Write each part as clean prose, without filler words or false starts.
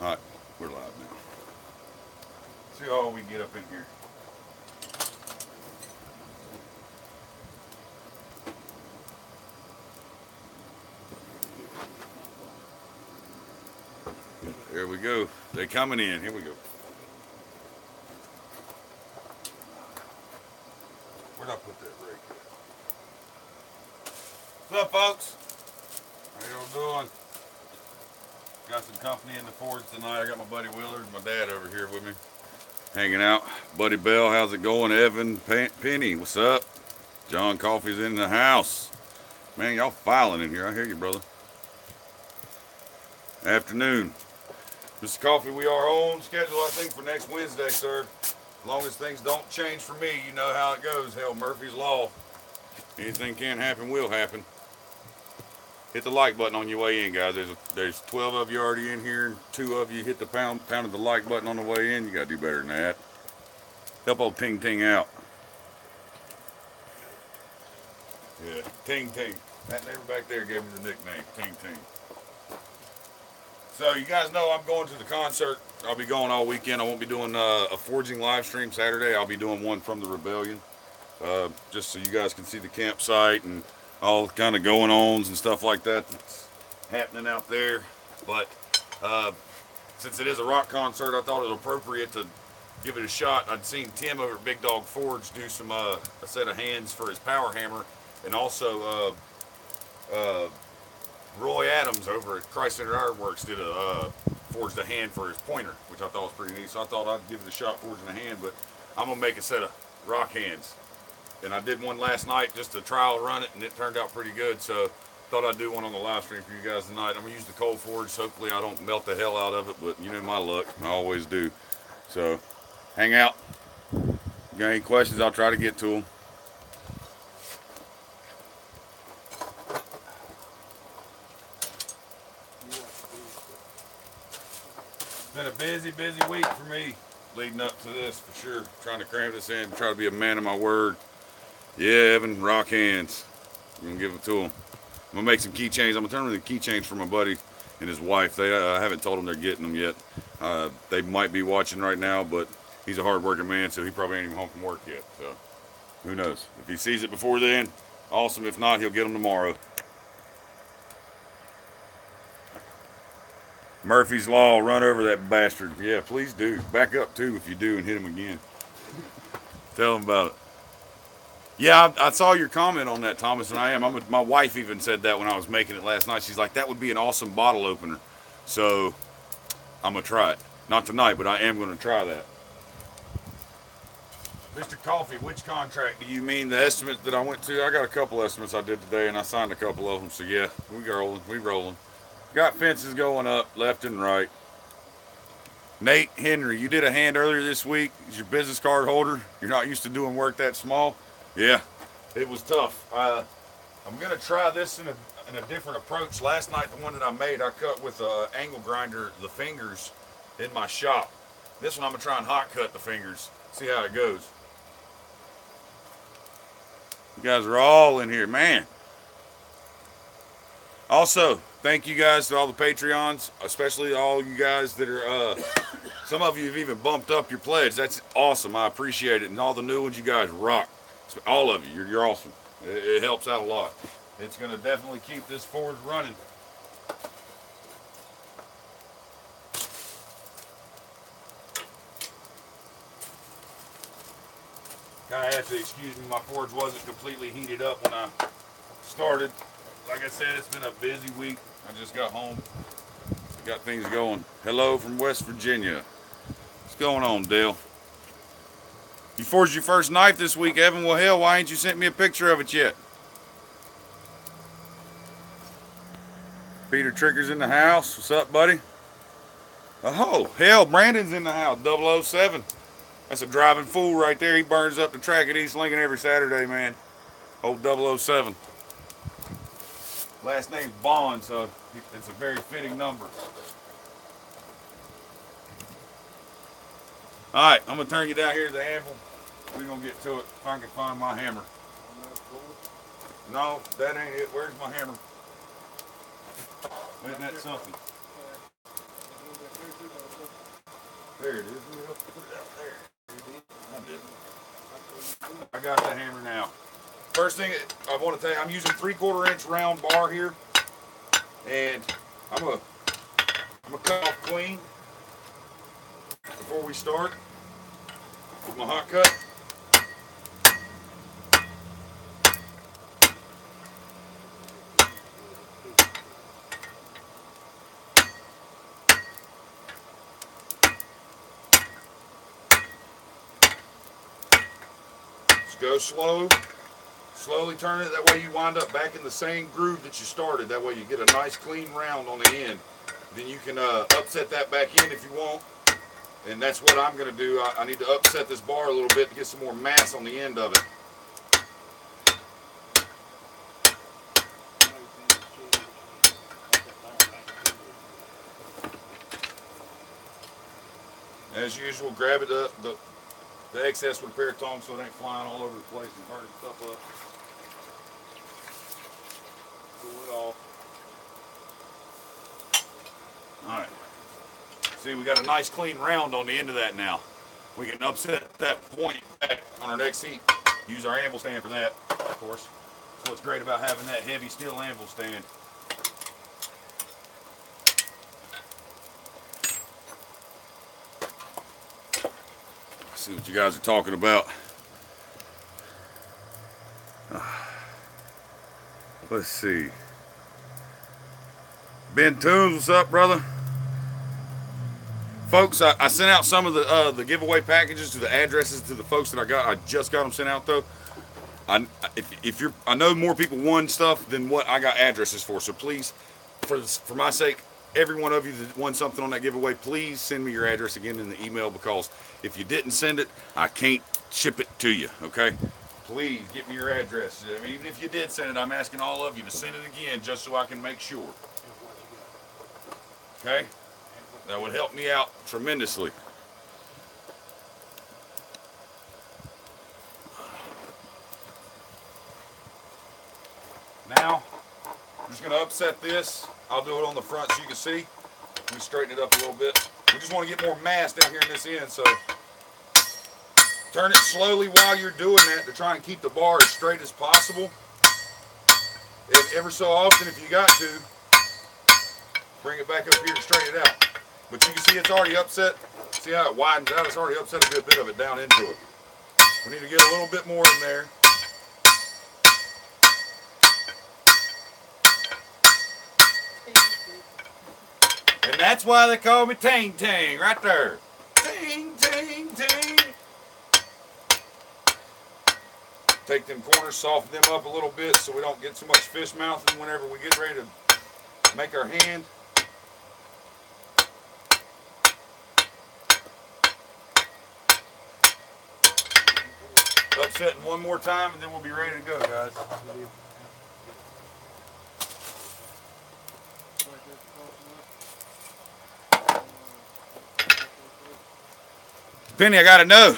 Alright, we're live now. See how we get up in here. There we go. They coming in. Here we go. Where'd I put that rake? What's up, folks? How y'all doing? Got some company in the forge tonight. I got my buddy Willard, my dad over here with me, hanging out. Buddy Bell, how's it going? Evan, Penny, what's up? John Coffey's in the house. Man, y'all filing in here. I hear you, brother. Afternoon. Mr. Coffee, we are on schedule, I think, for next Wednesday, sir. As long as things don't change for me, you know how it goes. Hell, Murphy's Law. Anything can happen, will happen. Hit the like button on your way in, guys. There's 12 of you already in here, and 2 of you hit the pounded the like button on the way in. You gotta do better than that. Help old Ting Ting out. Yeah, Ting Ting. That neighbor back there gave me the nickname, Ting Ting. So you guys know I'm going to the concert. I'll be going all weekend. I won't be doing a forging live stream Saturday. I'll be doing one from the Rebellion, just so you guys can see the campsite and all kind of going ons and stuff like that that's happening out there. But since it is a rock concert, I thought it was appropriate to give it a shot. I'd seen Tim over at Big Dog Forge do some a set of hands for his power hammer, and also Roy Adams over at Christ Center Ironworks did forged a hand for his pointer, which I thought was pretty neat. So I thought I'd give it a shot forging a hand, but I'm gonna make a set of rock hands. And I did one last night just to trial run it, and it turned out pretty good. So thought I'd do one on the live stream for you guys tonight. I'm gonna use the cold forge. So hopefully I don't melt the hell out of it, but you know my luck, I always do. So hang out. Got any questions? I'll try to get to them. Been a busy week for me leading up to this, for sure. Trying to cram this in, try to be a man of my word. Yeah, Evan, rock hands. I'm gonna give it to him. I'm gonna make some keychains. I'm gonna turn in the keychains for my buddy and his wife. They I haven't told them they're getting them yet. They might be watching right now, but he's a hard-working man, so he probably ain't even home from work yet. So who knows? If he sees it before then, awesome. If not, he'll get them tomorrow. Murphy's Law, run over that bastard. Yeah, please do. Back up, too, if you do, and hit him again. Tell him about it. Yeah, I saw your comment on that, Thomas, and I am. My wife even said that when I was making it last night. She's like, that would be an awesome bottle opener. So, I'm going to try it. Not tonight, but I am going to try that. Mr. Coffee, which contract do you mean? The estimate that I went to? I got a couple estimates I did today, and I signed a couple of them. So, yeah, we rolling. Got fences going up left and right. Nate Henry, you did a hand earlier this week. Is your business card holder? You're not used to doing work that small? Yeah, it was tough. I'm going to try this in a different approach. Last night, the one that I made, I cut with an angle grinder the fingers in my shop. This one, I'm going to try and hot cut the fingers. See how it goes. You guys are all in here, man. Also, thank you guys to all the Patreons, especially all you guys that are, some of you have even bumped up your pledge. That's awesome. I appreciate it. And all the new ones, you guys rock. All of you, you're awesome. It helps out a lot. It's going to definitely keep this forge running. Kind of have to excuse me, my forge wasn't completely heated up when I started. Like I said, it's been a busy week. I just got home. Got things going. Hello from West Virginia. What's going on, Dale? You forged your first knife this week, Evan. Well, hell, why ain't you sent me a picture of it yet? Peter Trigger's in the house. What's up, buddy? Oh, hell, Brandon's in the house. 007. That's a driving fool right there. He burns up the track at East Lincoln every Saturday, man. Old 007. Last name's Bond, so it's a very fitting number. All right, I'm going to turn you down here to the anvil. We're going to get to it if I can find my hammer. No, that ain't it. Where's my hammer? Isn't that something? There it is. Put it out there. I didn't. I got the hammer now. First thing I want to tell you, I'm using 3/4 inch round bar here, and I'm gonna cut off clean before we start with my hot cut. Just go slow. Slowly turn it, that way you wind up back in the same groove that you started. That way you get a nice clean round on the end. Then you can upset that back in if you want. And that's what I'm going to do. I need to upset this bar a little bit to get some more mass on the end of it. As usual, grab it up, the excess with a pair of tongs so it ain't flying all over the place and burning stuff up. Pull it off. Alright. See, we got a nice clean round on the end of that now. We can upset that point back on our next heat. Use our anvil stand for that, of course. That's what's great about having that heavy steel anvil stand. See what you guys are talking about. Let's see. Ben Toons, what's up, brother? Folks, I sent out some of the giveaway packages to the addresses to the folks that I just got them sent out though. I know more people won stuff than what I got addresses for. So please, for my sake, every one of you that won something on that giveaway, please send me your address again in the email, because if you didn't send it, I can't ship it to you. Okay? Please get me your address. I mean, even if you did send it, I'm asking all of you to send it again just so I can make sure. Okay? That would help me out tremendously. Now, I'm just going to upset this. I'll do it on the front so you can see. Let me straighten it up a little bit. We just want to get more mass down here in this end, so turn it slowly while you're doing that to try and keep the bar as straight as possible. And ever so often, if you got to, bring it back up here and straighten it out. But you can see it's already upset. See how it widens out? It's already upset a good bit of it down into it. We need to get a little bit more in there. And that's why they call me Tang Tang, right there. Tang, Tang, Tang. Take them corners, soften them up a little bit so we don't get too much fish mouthing whenever we get ready to make our hand. Upsetting one more time and then we'll be ready to go, guys. Penny, I gotta know,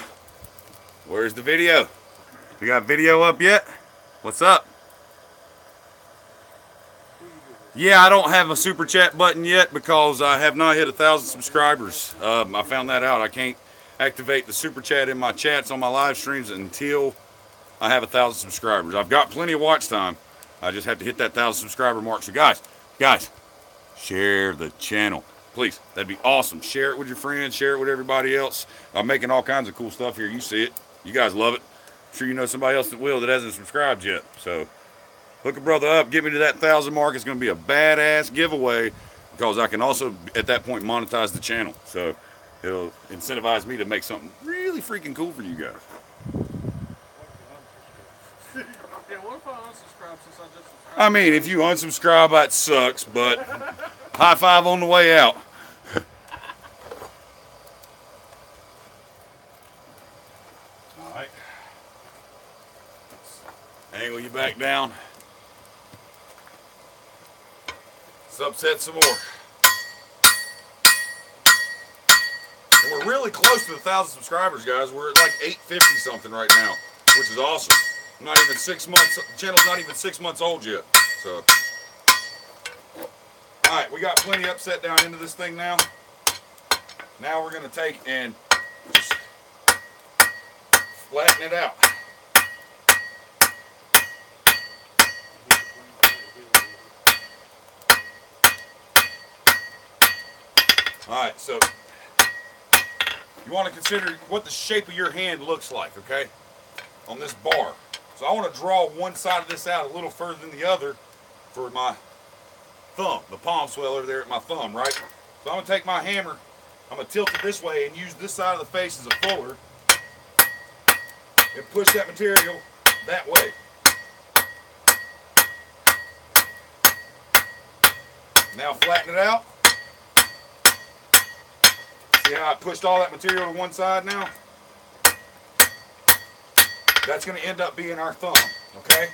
where's the video? We got video up yet? What's up? Yeah, I don't have a super chat button yet because I have not hit 1,000 subscribers. I found that out. I can't activate the super chat in my chats on my live streams until I have 1,000 subscribers. I've got plenty of watch time. I just have to hit that 1,000 subscriber mark. So guys, share the channel. Please, that'd be awesome. Share it with your friends. Share it with everybody else. I'm making all kinds of cool stuff here. You see it. You guys love it. I'm sure you know somebody else that will that hasn't subscribed yet. So hook a brother up. Get me to that 1,000 mark. It's going to be a badass giveaway because I can also, at that point, monetize the channel. So it'll incentivize me to make something really freaking cool for you guys. Yeah, what if I unsubscribe since I just subscribed? I mean, if you unsubscribe, that sucks, but high five on the way out. All right. Angle you back down. Let's upset some more. And we're really close to 1,000 subscribers, guys. We're at like 850 something right now, which is awesome. I'm not even 6 months. The channel's not even 6 months old yet. So, all right, we got plenty upset down into this thing now. Now we're going to take and just flatten it out. Alright, so you want to consider what the shape of your hand looks like, okay, on this bar. So I want to draw one side of this out a little further than the other for my thumb, the palm sweller there at my thumb, right? So I'm going to take my hammer, I'm going to tilt it this way and use this side of the face as a fuller and push that material that way. Now flatten it out. See how I pushed all that material to one side now? That's going to end up being our thumb, okay?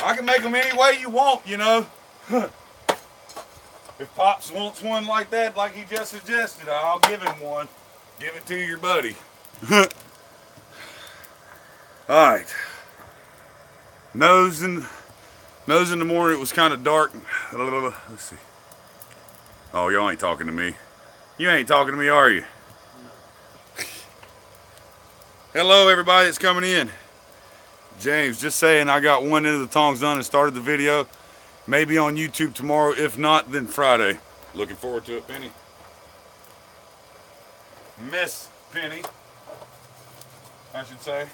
I can make them any way you want, you know. If Pops wants one like that, like he just suggested, I'll give him one. Give it to your buddy. Alright. Nose in the morning, it was kind of dark. Let's see. Oh, y'all ain't talking to me. You ain't talking to me, are you? No. Hello, everybody that's coming in. James, just saying I got one end of the tongs done and started the video. Maybe on YouTube tomorrow. If not, then Friday. Looking forward to it, Penny. Miss Penny, I should say.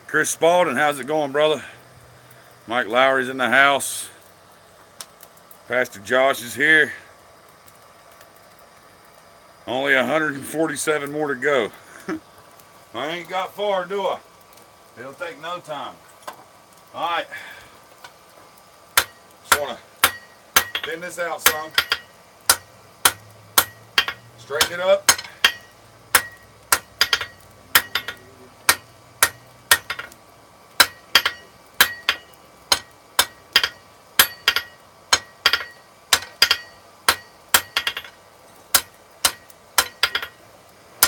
Chris Spalding, how's it going, brother? Mike Lowry's in the house. Pastor Josh is here. Only 147 more to go. I ain't got far, do I? It'll take no time. Alright. Just want to thin this out some. Straighten it up.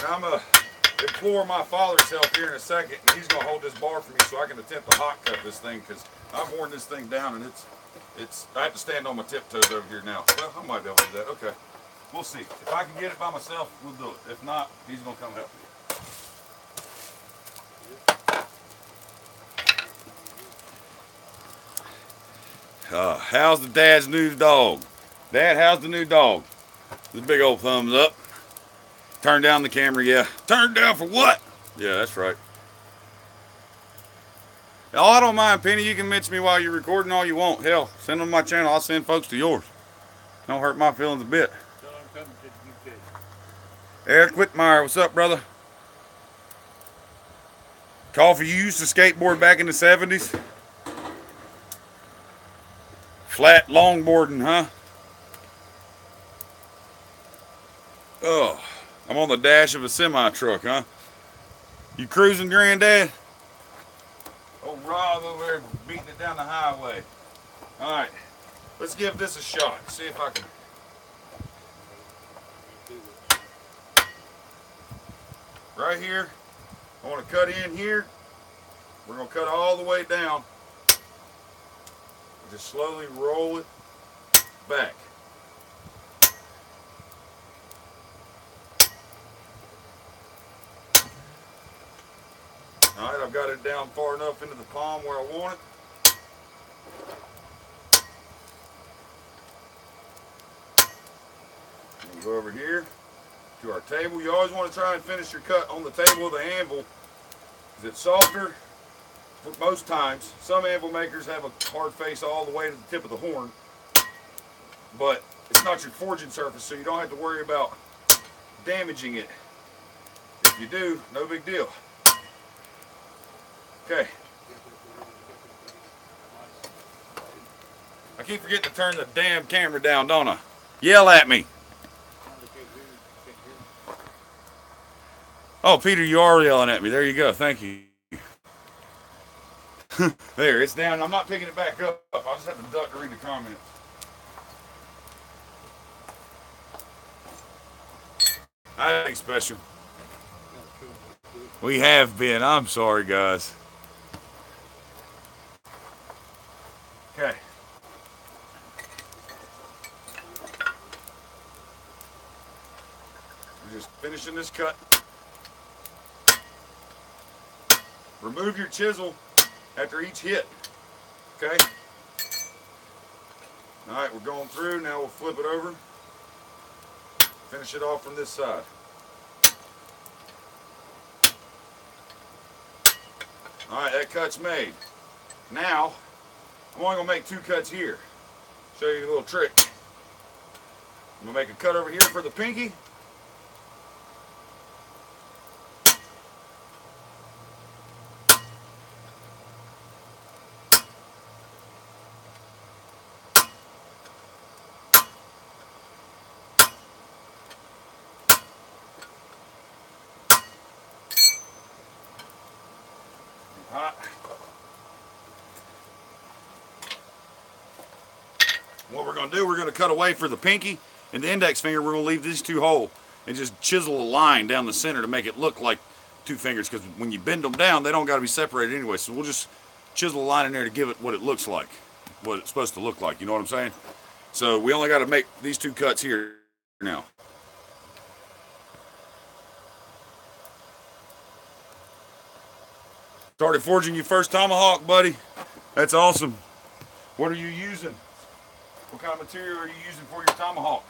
I'm going to implore my father's help here in a second, and he's going to hold this bar for me so I can attempt to hot cut this thing, because I've worn this thing down and it's I have to stand on my tiptoes over here now. Well, I might be able to do that. Okay. We'll see. If I can get it by myself, we'll do it. If not, he's going to come help me. How's the dad's new dog? Dad, how's the new dog? The big old thumbs up. Turn down the camera, yeah. Turn down for what? Yeah, that's right. Oh, I don't mind, Penny. You can mention me while you're recording all you want. Hell, send them to my channel. I'll send folks to yours. Don't hurt my feelings a bit. Eric Whitmire, what's up, brother? Coffee, you used to skateboard back in the 70s? Flat longboarding, huh? Oh. I'm on the dash of a semi-truck, huh? You cruising, Granddad? Old Rob over there beating it down the highway. Alright, let's give this a shot. See if I can. Right here, I want to cut in here. We're going to cut all the way down. Just slowly roll it back. Alright, I've got it down far enough into the palm where I want it. We'll go over here to our table. You always want to try and finish your cut on the table of the anvil, because it's softer for most times. Some anvil makers have a hard face all the way to the tip of the horn, but it's not your forging surface, so you don't have to worry about damaging it. If you do, no big deal. Okay. I keep forgetting to turn the damn camera down, don't I? Yell at me. Oh, Peter, you are yelling at me. There you go. Thank you. There, it's down. I'm not picking it back up. I'll just have to duck to read the comments. I ain't special. We have been. I'm sorry, guys. Okay. We're just finishing this cut. Remove your chisel after each hit. Okay? Alright, we're going through. Now we'll flip it over. Finish it off from this side. Alright, that cut's made. Now, I'm only going to make 2 cuts here. Show you a little trick. I'm going to make a cut over here for the pinky. What we're going to do, we're going to cut away for the pinky and the index finger. We're going to leave these 2 whole and just chisel a line down the center to make it look like 2 fingers, because when you bend them down, they don't got to be separated anyway. So we'll just chisel a line in there to give it what it looks like, what it's supposed to look like. You know what I'm saying? So we only got to make these 2 cuts here now. Started forging your first tomahawk, buddy. That's awesome. What are you using? What kind of material are you using for your tomahawk?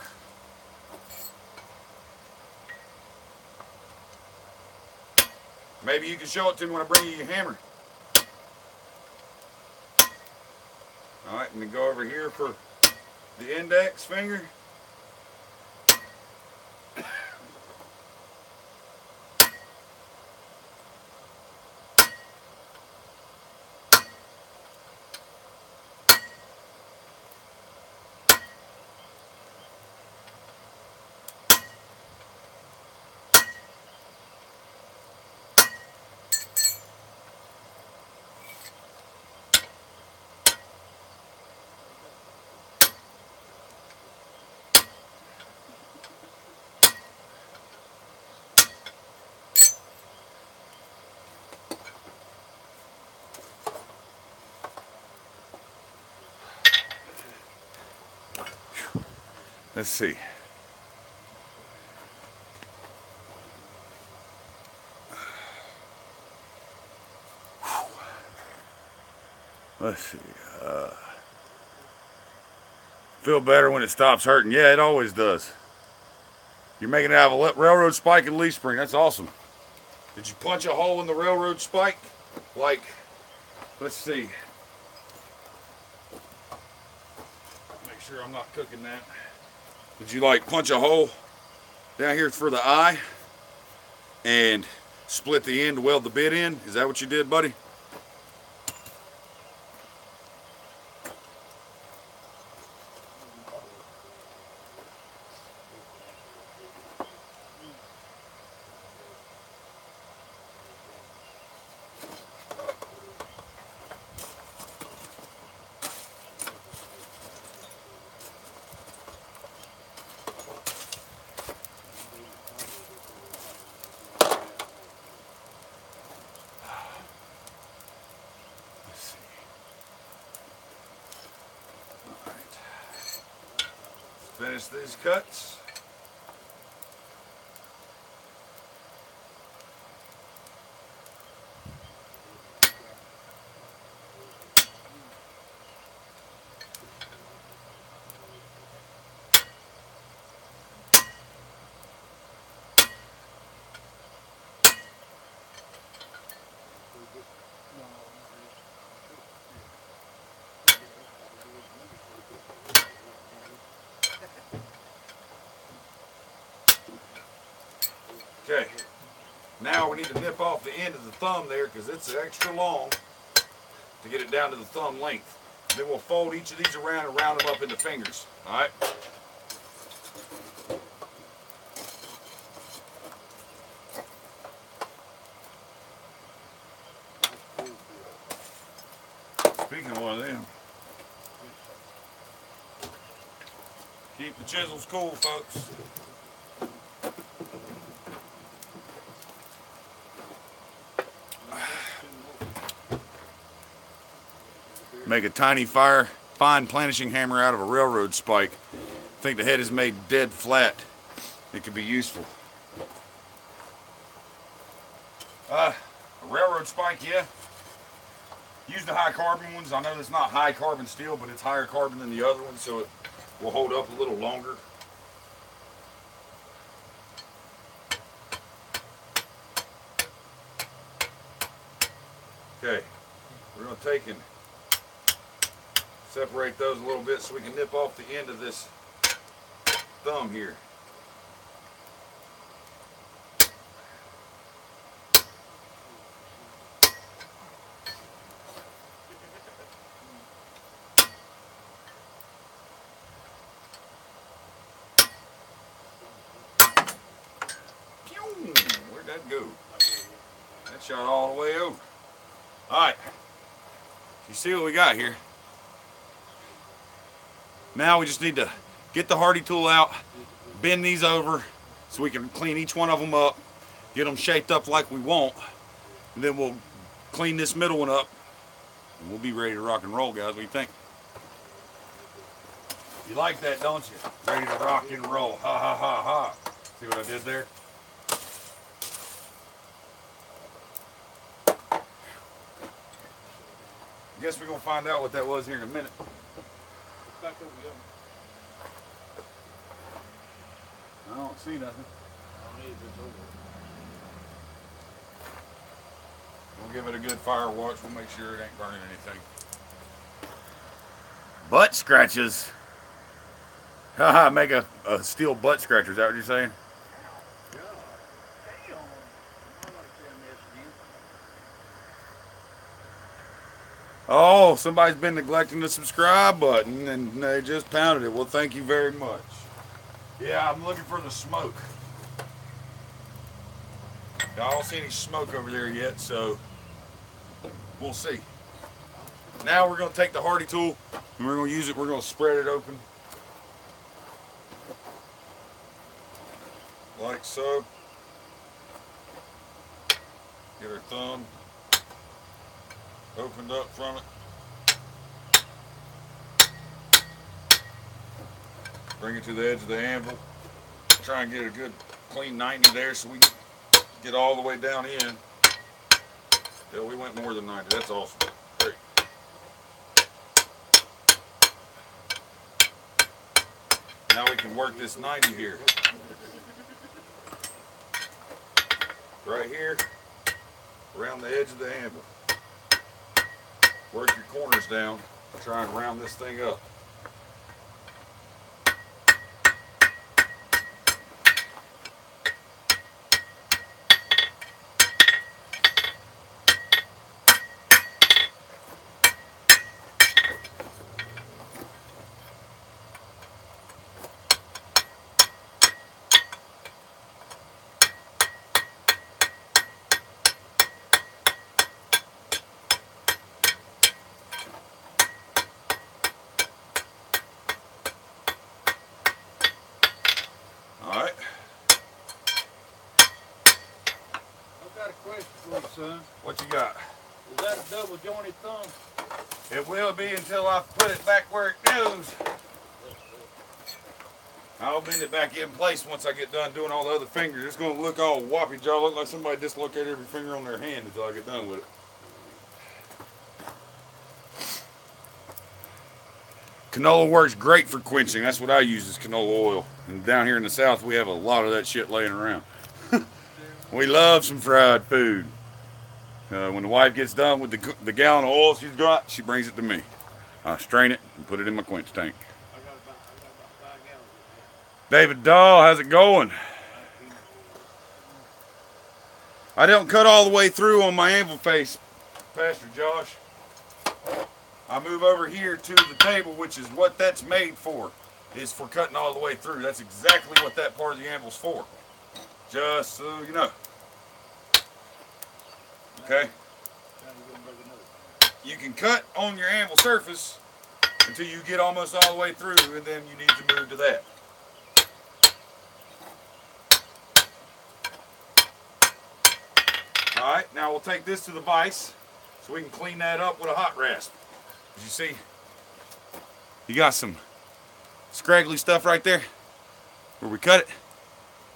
Maybe you can show it to me when I bring you your hammer. Alright, and then go over here for the index finger. Let's see. Let's see. Feel better when it stops hurting. Yeah, it always does. You're making it out of a railroad spike and leaf spring. That's awesome. Did you punch a hole in the railroad spike? Like, let's see. Make sure I'm not cooking that. Did you like punch a hole down here for the eye and split the end to weld the bit in? Is that what you did, buddy? Finish these cuts. Okay, now we need to nip off the end of the thumb there because it's extra long to get it down to the thumb length. Then we'll fold each of these around and round them up into fingers. All right. Speaking of one of them, keep the chisels cool, folks. Make a tiny fine planishing hammer out of a railroad spike. I think the head is made dead flat. It could be useful. A railroad spike, yeah. Use the high carbon ones. I know it's not high carbon steel, but it's higher carbon than the other one, so it will hold up a little longer. Okay, we're going to take and separate those a little bit so we can nip off the end of this thumb here. Where'd that go? That shot all the way over. Alright, you see what we got here? Now we just need to get the hardy tool out, bend these over so we can clean each one of them up, get them shaped up like we want, and then we'll clean this middle one up, and we'll be ready to rock and roll, guys. What do you think? You like that, don't you? Ready to rock and roll. Ha ha ha ha. See what I did there? I guess we're going to find out what that was here in a minute. Back over here. I don't see nothing. I don't need it, it's over. We'll give it a good fire watch. We'll make sure it ain't burning anything. Butt scratches. Haha, make a steel butt scratcher. Is that what you're saying? Yeah. Damn. I like that mess again. Oh, somebody's been neglecting the subscribe button and they just pounded it. Well, thank you very much. Yeah, I'm looking for the smoke. I don't see any smoke over there yet, so we'll see. Now we're going to take the hardy tool and we're going to use it. We're going to spread it open. Like so. Get our thumb opened up from it. Bring it to the edge of the anvil. Try and get a good clean 90 there so we can get all the way down in. Yeah, we went more than 90. That's awesome. Great. Now we can work this 90 here. Right here, around the edge of the anvil. Work your corners down. Try and round this thing up. Alright. I've got a question for you, son. What you got? Is that a double jointed thumb? It will be until I put it back where it goes. I'll bend it back in place once I get done doing all the other fingers. It's going to look all whoppy jaw, look like somebody dislocated every finger on their hand until I get done with it. Canola works great for quenching. That's what I use is canola oil. And down here in the South, we have a lot of that shit laying around. We love some fried food. When the wife gets done with the gallon of oil she's got, she brings it to me. I strain it and put it in my quench tank. I got about 5 gallons. David Dahl, how's it going? I don't cut all the way through on my anvil face, Pastor Josh. I move over here to the table, which is what that's made for, is for cutting all the way through. That's exactly what that part of the anvil's for. Just so you know. Okay? you can cut on your anvil surface until you get almost all the way through, and then you need to move to that. Alright, now we'll take this to the vise so we can clean that up with a hot rasp. As you see, you got some scraggly stuff right there where we cut it.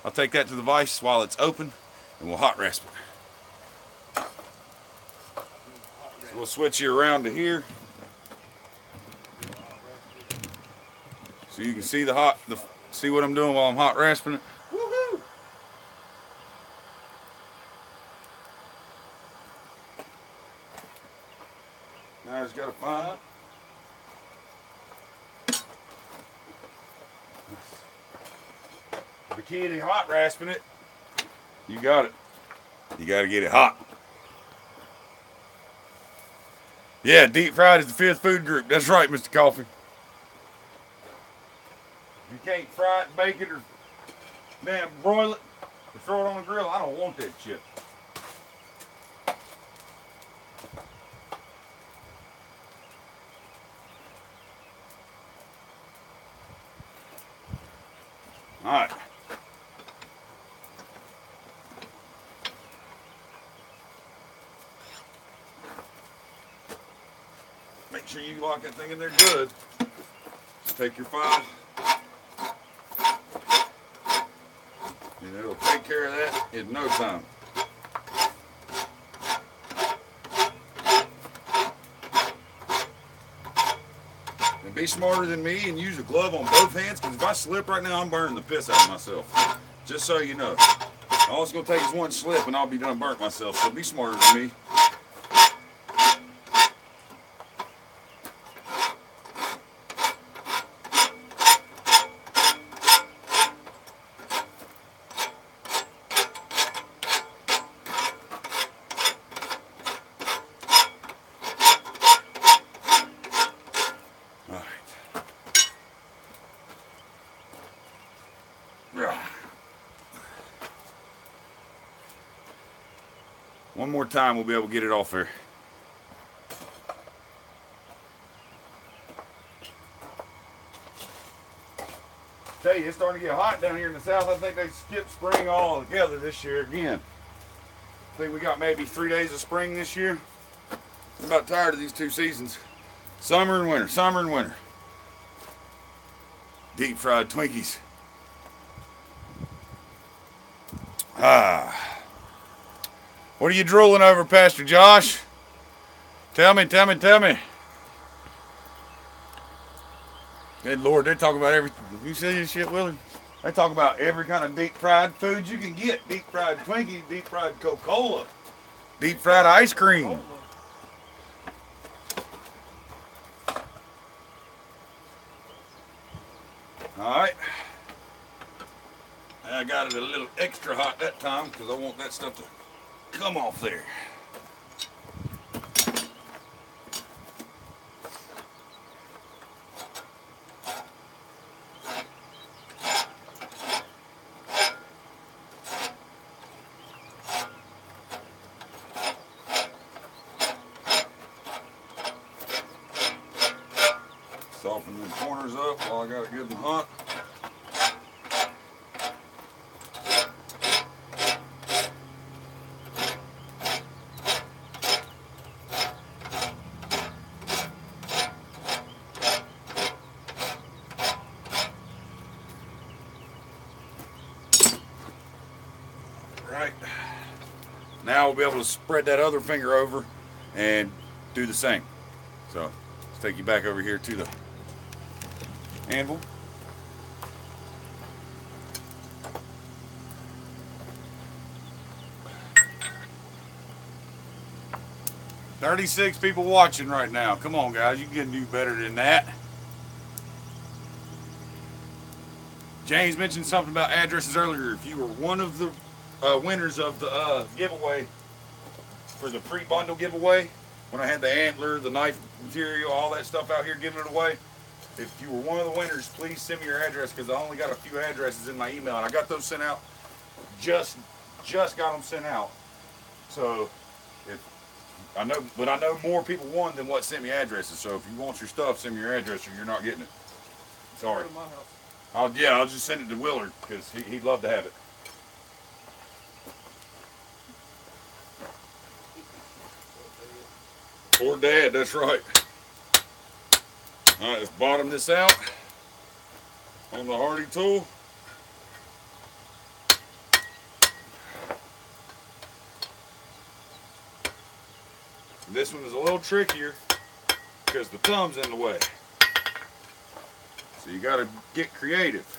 I'll take that to the vise while it's open and we'll hot rasp it. So we'll switch you around to here so you can see see what I'm doing while I'm hot rasping it. Woohoo! Now I just gotta find it. The key to hot rasping it, you got it. You got to get it hot. Yeah, deep fried is the 5th food group. That's right, Mr. Coffee. If you can't fry it, bake it, or damn broil it, or throw it on the grill, I don't want that shit. All right. Make sure you lock that thing in there good. Just take your file, and it'll take care of that in no time. And be smarter than me and use a glove on both hands, because if I slip right now, I'm burning the piss out of myself. Just so you know. All it's going to take is one slip and I'll be done burnt myself, so be smarter than me. One more time, we'll be able to get it off there. Tell you, it's starting to get hot down here in the south. I think they skipped spring all together this year again. I think we got maybe 3 days of spring this year. I'm about tired of these 2 seasons. Summer and winter, summer and winter. Deep fried Twinkies. What are you drooling over, Pastor Josh? Tell me. Good Lord, they talk about everything. You see this shit, Willard? They talk about every kind of deep fried food you can get. Deep fried Twinkies, deep fried Coca-Cola, deep fried ice cream. Alright. I got it a little extra hot that time because I want that stuff to come off there. Soften the corners up while I got it good and hot. Right. Now we'll be able to spread that other finger over and do the same. So let's take you back over here to the anvil. "36 people watching right now. Come on, guys, you can do better than that." James mentioned something about addresses earlier. If you were one of the winners of the giveaway for the pre-bundle giveaway, when I had the antler, the knife material, all that stuff out here giving it away, if you were one of the winners, please send me your address, because I only got a few addresses in my email, and I got those sent out. Just got them sent out. So if I know, but I know more people won than what sent me addresses. So if you want your stuff, send me your address, or you're not getting it. Sorry. Go to my house. I'll just send it to Willard because he'd love to have it. Poor Dad, that's right. All right, let's bottom this out on the Hardy tool. This one is a little trickier because the thumb's in the way. So you got to get creative.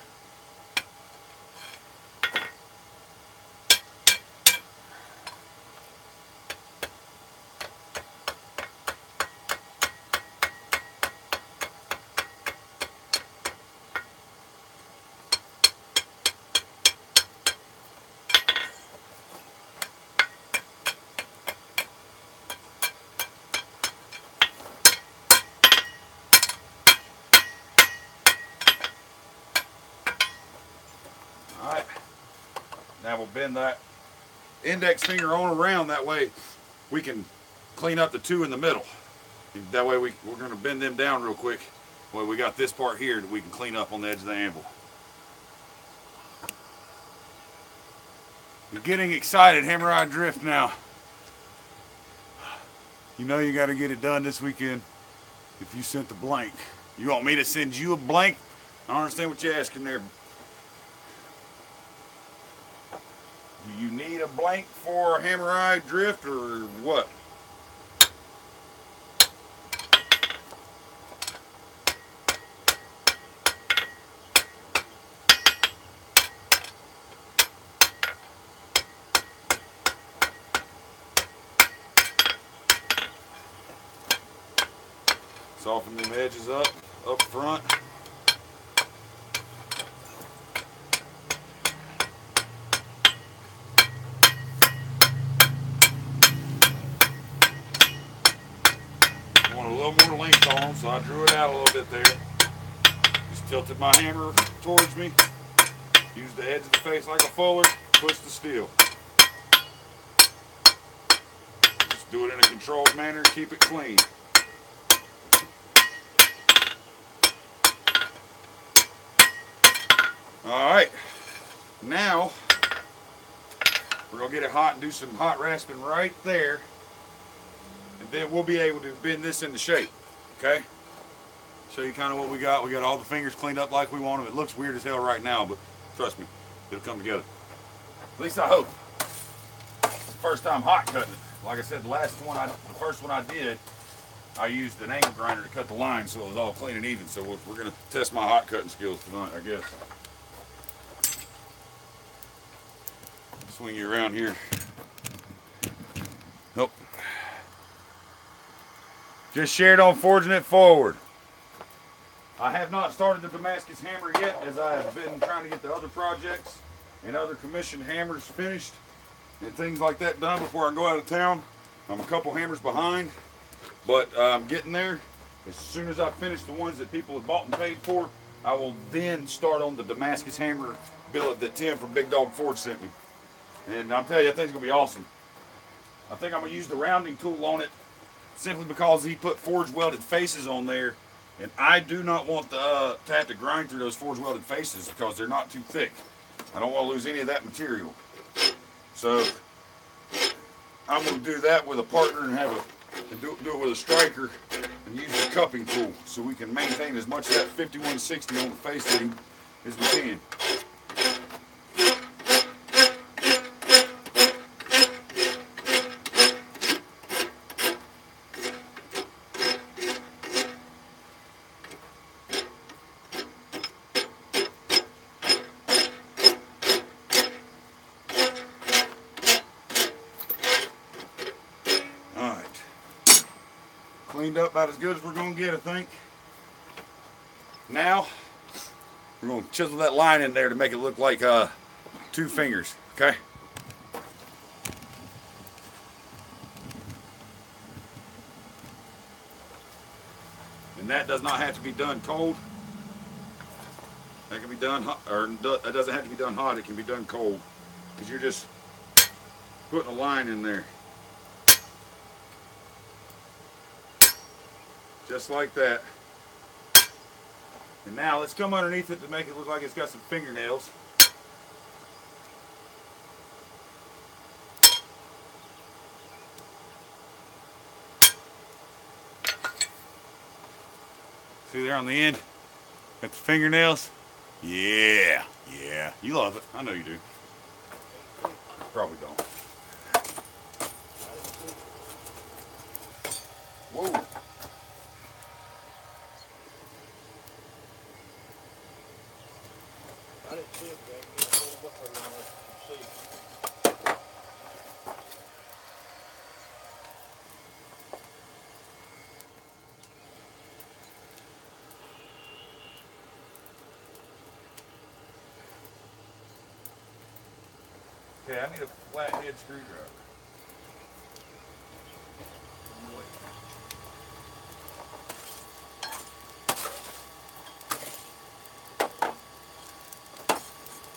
Alright, now we'll bend that index finger on around, that way we can clean up the two in the middle. That way we're going to bend them down real quick. Well, we got this part here that we can clean up on the edge of the anvil. You're getting excited, Hammerite Drift now. You know you got to get it done this weekend if you sent the blank. You want me to send you a blank? I don't understand what you're asking there. Do you need a blank for Hammerite Drift or what? Soften them edges up front. A little more length on them, so I drew it out a little bit there. Just tilted my hammer towards me. Use the edge of the face like a fuller. Push the steel. Just do it in a controlled manner. Keep it clean. All right. Now we're gonna get it hot and do some hot rasping right there. And then we'll be able to bend this into shape, okay? Show you kind of what we got. We got all the fingers cleaned up like we want them. It looks weird as hell right now, but trust me, it'll come together. At least I hope. It's the first time hot cutting it. Like I said, the first one I did, I used an angle grinder to cut the line so it was all clean and even. So we're gonna test my hot cutting skills tonight, I guess. Swing you around here. Nope. Just shared on forging it forward. I have not started the Damascus hammer yet, as I have been trying to get the other projects and other commissioned hammers finished and things like that done before I go out of town. I'm a couple hammers behind, but I'm getting there. As soon as I finish the ones that people have bought and paid for, I will then start on the Damascus hammer billet that Tim from Big Dog Forge sent me. And I'm telling you, that thing's gonna be awesome. I think I'm gonna use the rounding tool on it simply because he put forge welded faces on there, and I do not want to have to grind through those forge welded faces because they're not too thick. I don't want to lose any of that material. So I'm going to do that with a partner and do it with a striker and use the cupping tool so we can maintain as much of that 5160 on the facing as we can. Cleaned up about as good as we're going to get, I think. Now, we're going to chisel that line in there to make it look like two fingers, okay? And that does not have to be done cold. That can be done hot, or it doesn't have to be done hot, it can be done cold. Because you're just putting a line in there. Just like that. And now let's come underneath it to make it look like it's got some fingernails. See there on the end? Got the fingernails? Yeah, yeah. You love it. I know you do. Probably don't. Whoa. I didn't see it, Greg. Get a whole book right on there. You see. Okay, I need a flathead screwdriver.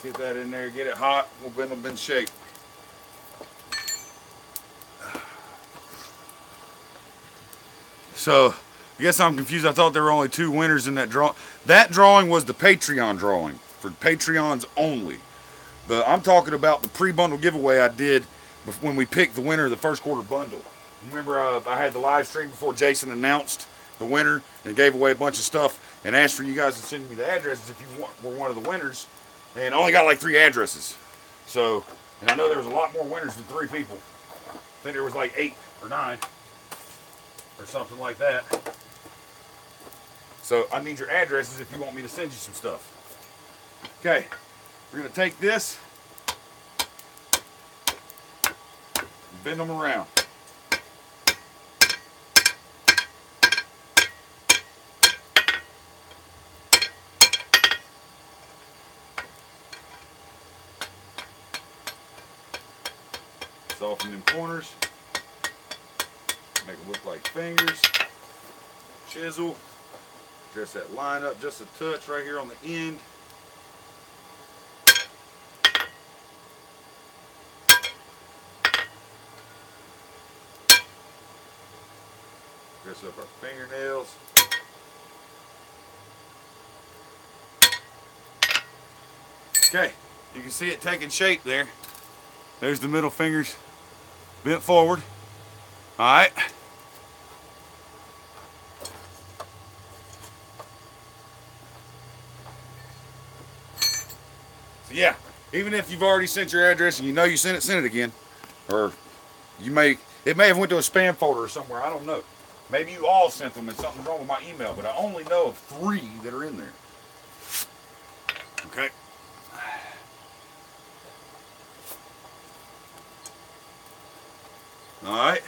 Get that in there, get it hot, we'll bend them in shape. So, I guess I'm confused. I thought there were only 2 winners in that draw. That drawing was the Patreon drawing, for Patreons only. I'm talking about the pre-bundle giveaway I did when we picked the winner of the first quarter bundle. Remember, I had the live stream before Jason announced the winner and gave away a bunch of stuff and asked for you guys to send me the addresses if you were one of the winners. And I only got like 3 addresses. So, and I know there was a lot more winners than 3 people. I think there was like 8 or 9 or something like that. So I need your addresses if you want me to send you some stuff. Okay, we're gonna take this, and bend them around. Soften them corners. Make them look like fingers. Chisel. Dress that line up just a touch right here on the end. Dress up our fingernails. Okay, you can see it taking shape there. There's the middle fingers bent forward. All right. So yeah, even if you've already sent your address and you know you sent it again. Or it may have went to a spam folder or somewhere, I don't know. Maybe you all sent them and something's wrong with my email, but I only know of 3 that are in there. Okay. All right.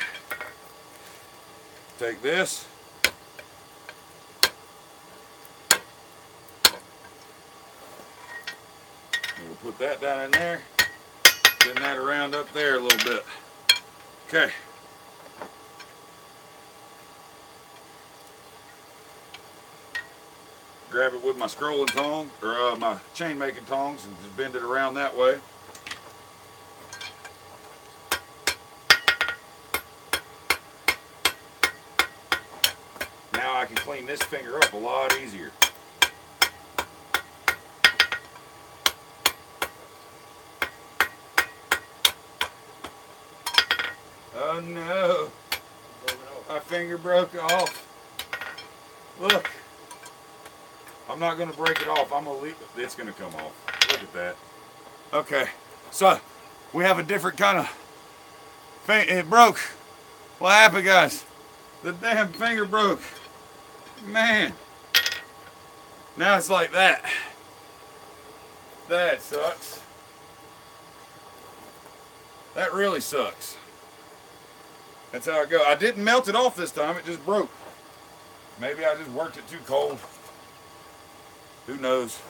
Take this. And we'll put that down in there. Bend that around up there a little bit. Okay. Grab it with my scrolling tong, or my chain making tongs, and just bend it around that way. Now I can clean this finger up a lot easier. Oh no, my finger broke off. Look, I'm not going to break it off. I'm going to leave it. It's going to come off. Look at that. Okay, so we have a different kind of thing. It broke. What happened, guys? The damn finger broke. Man. Now it's like that. That sucks. That really sucks. That's how it goes. I didn't melt it off this time. It just broke. Maybe I just worked it too cold. Who knows?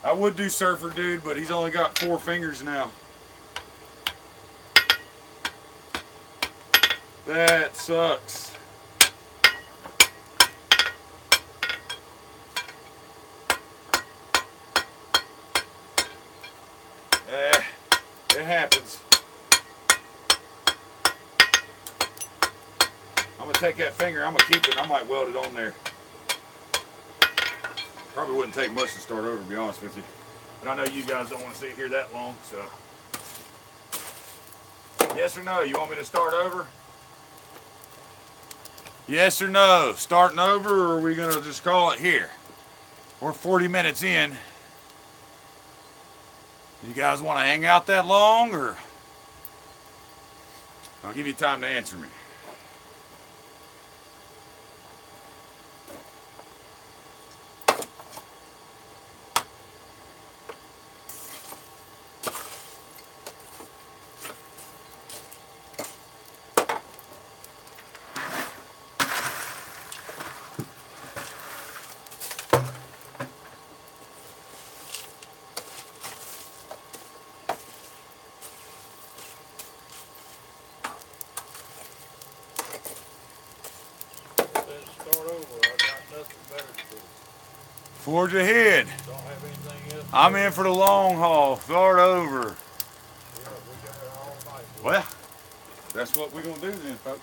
I would do Surfer Dude, but he's only got 4 fingers now. That sucks. It happens. I'm gonna take that finger, I'm gonna keep it, I might weld it on there. Probably wouldn't take much to start over, to be honest with you. But I know you guys don't want to sit here that long, so. Yes or no, you want me to start over? Yes or no, starting over, or are we gonna just call it here? We're 40 minutes in. You guys want to hang out that long, or? I'll give you time to answer me. Start over. I got nothing better to do. Forge ahead. Don't have anything else. I'm in for the long haul. Start over. Yeah, we got it all night. Well, that's what we're going to do then, folks.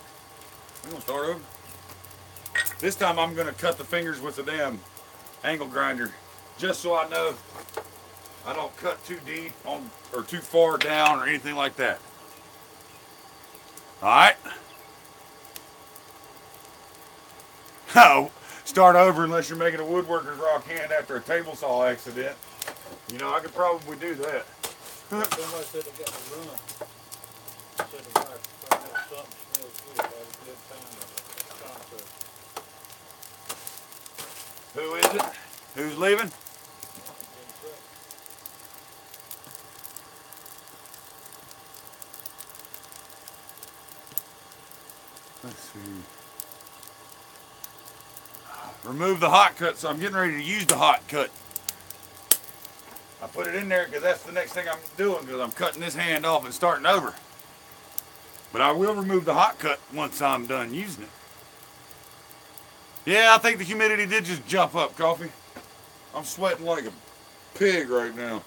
We're going to start over. This time I'm going to cut the fingers with the damn angle grinder, just so I know I don't cut too deep on or too far down or anything like that. All right. No, start over unless you're making a woodworker's rock hand after a table saw accident. You know, I could probably do that. Somebody said they got to run. Said they got to find out something smells good. Have a good time at the concert. Who is it? Who's leaving? Let's see. Remove the hot cut, so I'm getting ready to use the hot cut. I put it in there because that's the next thing I'm doing, because I'm cutting this hand off and starting over. But I will remove the hot cut once I'm done using it. Yeah, I think the humidity did just jump up, Coffee. I'm sweating like a pig right now.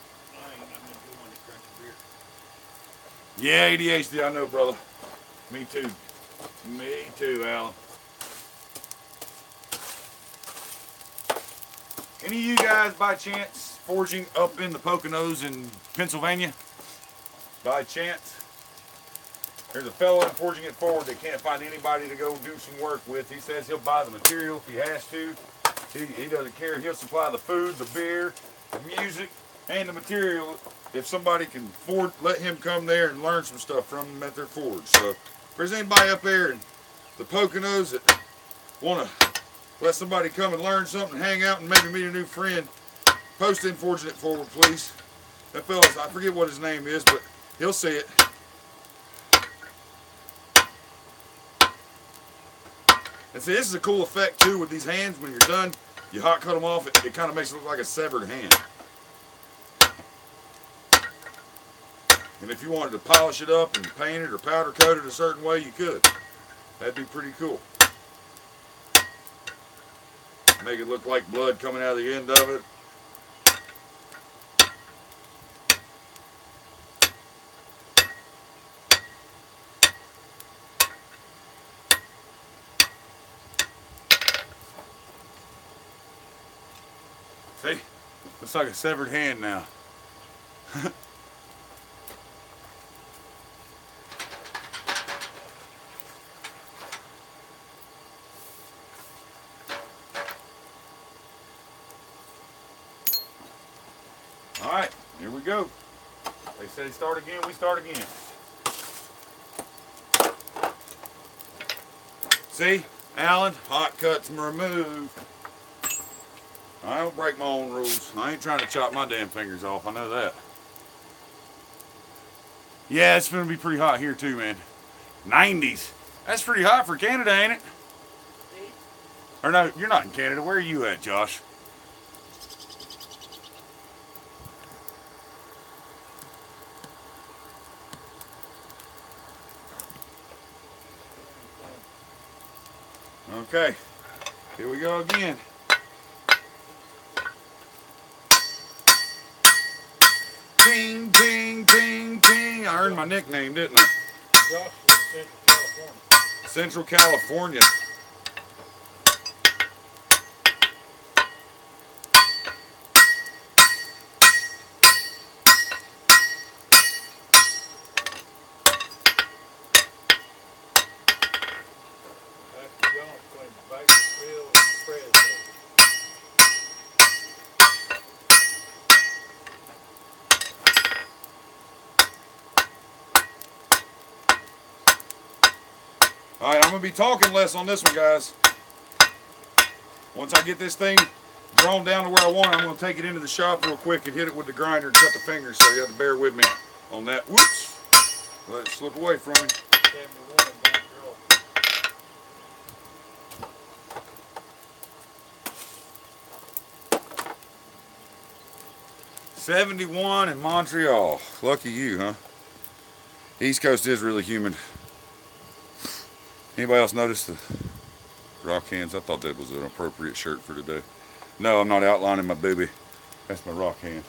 Yeah, ADHD, I know, brother. Me too. Me too, Alan. Any of you guys, by chance, forging up in the Poconos in Pennsylvania? By chance? There's a fellow forging it forward that can't find anybody to go do some work with. He says he'll buy the material if he has to. He doesn't care. He'll supply the food, the beer, the music, and the material if somebody can let him come there and learn some stuff from them at their forge. So if there's anybody up there in the Poconos that want to let somebody come and learn something, hang out, and maybe meet a new friend, post in Forging It Forward, please. That fella, I forget what his name is, but he'll see it. And see, this is a cool effect too with these hands. When you're done, you hot cut them off, it kind of makes it look like a severed hand. And if you wanted to polish it up and paint it or powder coat it a certain way, you could. That'd be pretty cool. Make it look like blood coming out of the end of it. See? Looks like a severed hand now. Alright, here we go. They say start again, we start again. See? Alan, hot cuts removed. I don't break my own rules. I ain't trying to chop my damn fingers off. I know that. Yeah, it's going to be pretty hot here too, man. 90s. That's pretty hot for Canada, ain't it? Or no, you're not in Canada. Where are you at, Josh? Okay, here we go again. ting, ting, ting, ting. I earned my nickname, didn't I? Josh from Central California. Central California. That's the Jones between Bakersfield and Fresno. All right, I'm going to be talking less on this one, guys. Once I get this thing drawn down to where I want it, I'm going to take it into the shop real quick and hit it with the grinder and cut the fingers, so you have to bear with me on that. Whoops! Let it slip away from me. 71 in Montreal. 71 in Montreal. Lucky you, huh? East Coast is really humid. Anybody else notice the rock hands? I thought that was an appropriate shirt for today. No, I'm not outlining my booby. That's my rock hand.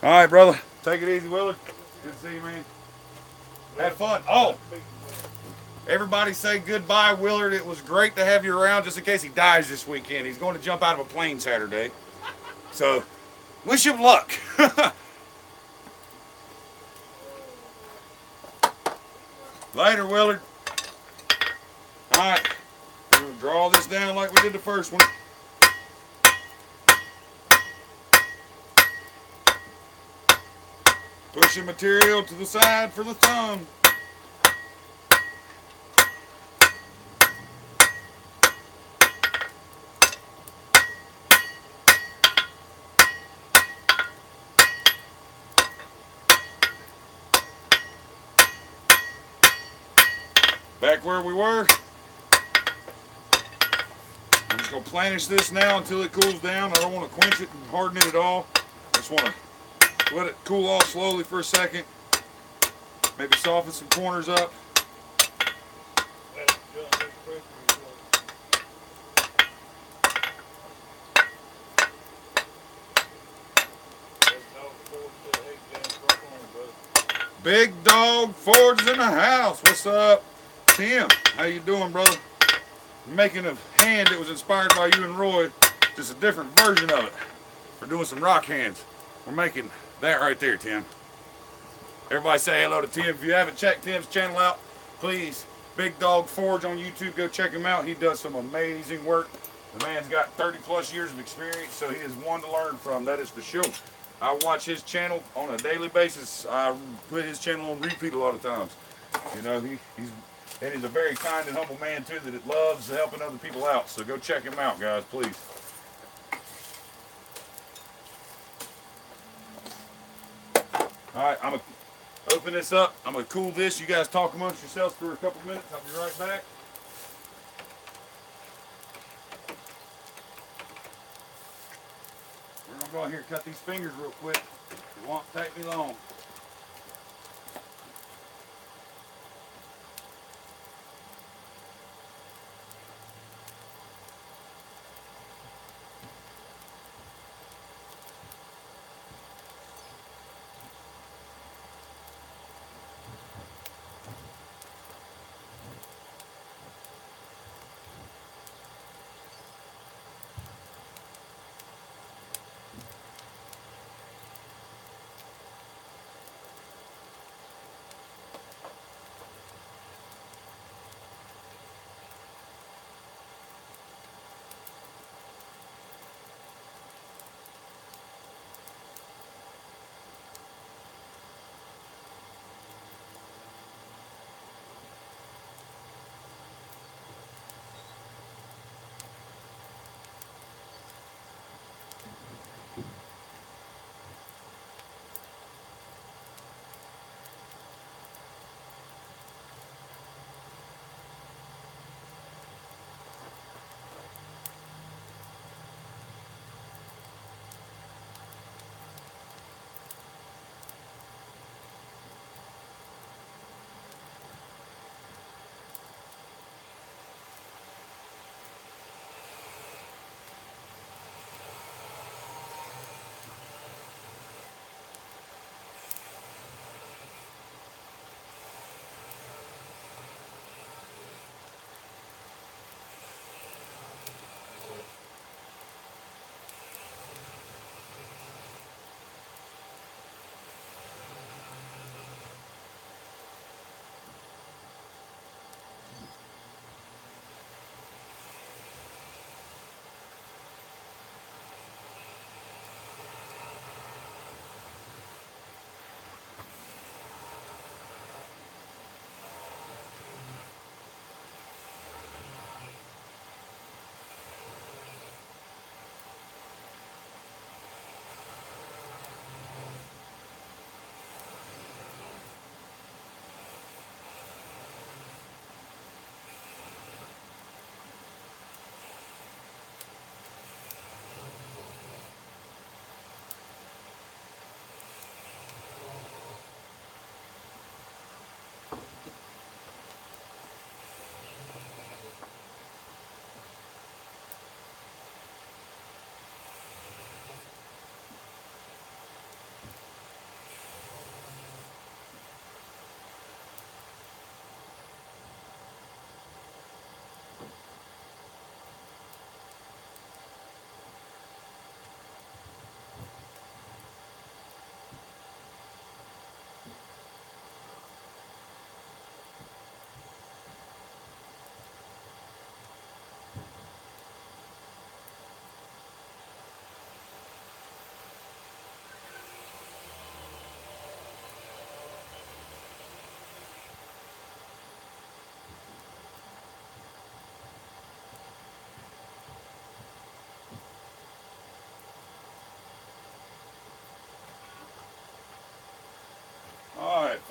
All right, brother. Take it easy, Willard. Good to see you, man. Have fun. Oh, everybody say goodbye, Willard. It was great to have you around just in case he dies this weekend. He's going to jump out of a plane Saturday. So, wish him luck. Later, Willard. All right. We're going to draw this down like we did the first one. Pushing material to the side for the thumb. Back where we were. I'm just going to planish this now until it cools down. I don't want to quench it and harden it at all. I just want to let it cool off slowly for a second. Maybe soften some corners up. Big Dog Forge in the house. What's up, Tim? How you doing, brother? Making a hand that was inspired by you and Roy, just a different version of it. We're doing some rock hands. We're making that right there, Tim. Everybody say hello to Tim. If you haven't checked Tim's channel out, please, Big Dog Forge on YouTube, go check him out. He does some amazing work. The man's got 30 plus years of experience, so he is one to learn from, that is for sure. I watch his channel on a daily basis. I put his channel on repeat a lot of times. You know, he's a very kind and humble man too that loves helping other people out. So go check him out, guys, please. All right, I'm gonna open this up. I'm gonna cool this. You guys talk amongst yourselves for a couple minutes. I'll be right back. We're gonna go out here and cut these fingers real quick. It won't take me long.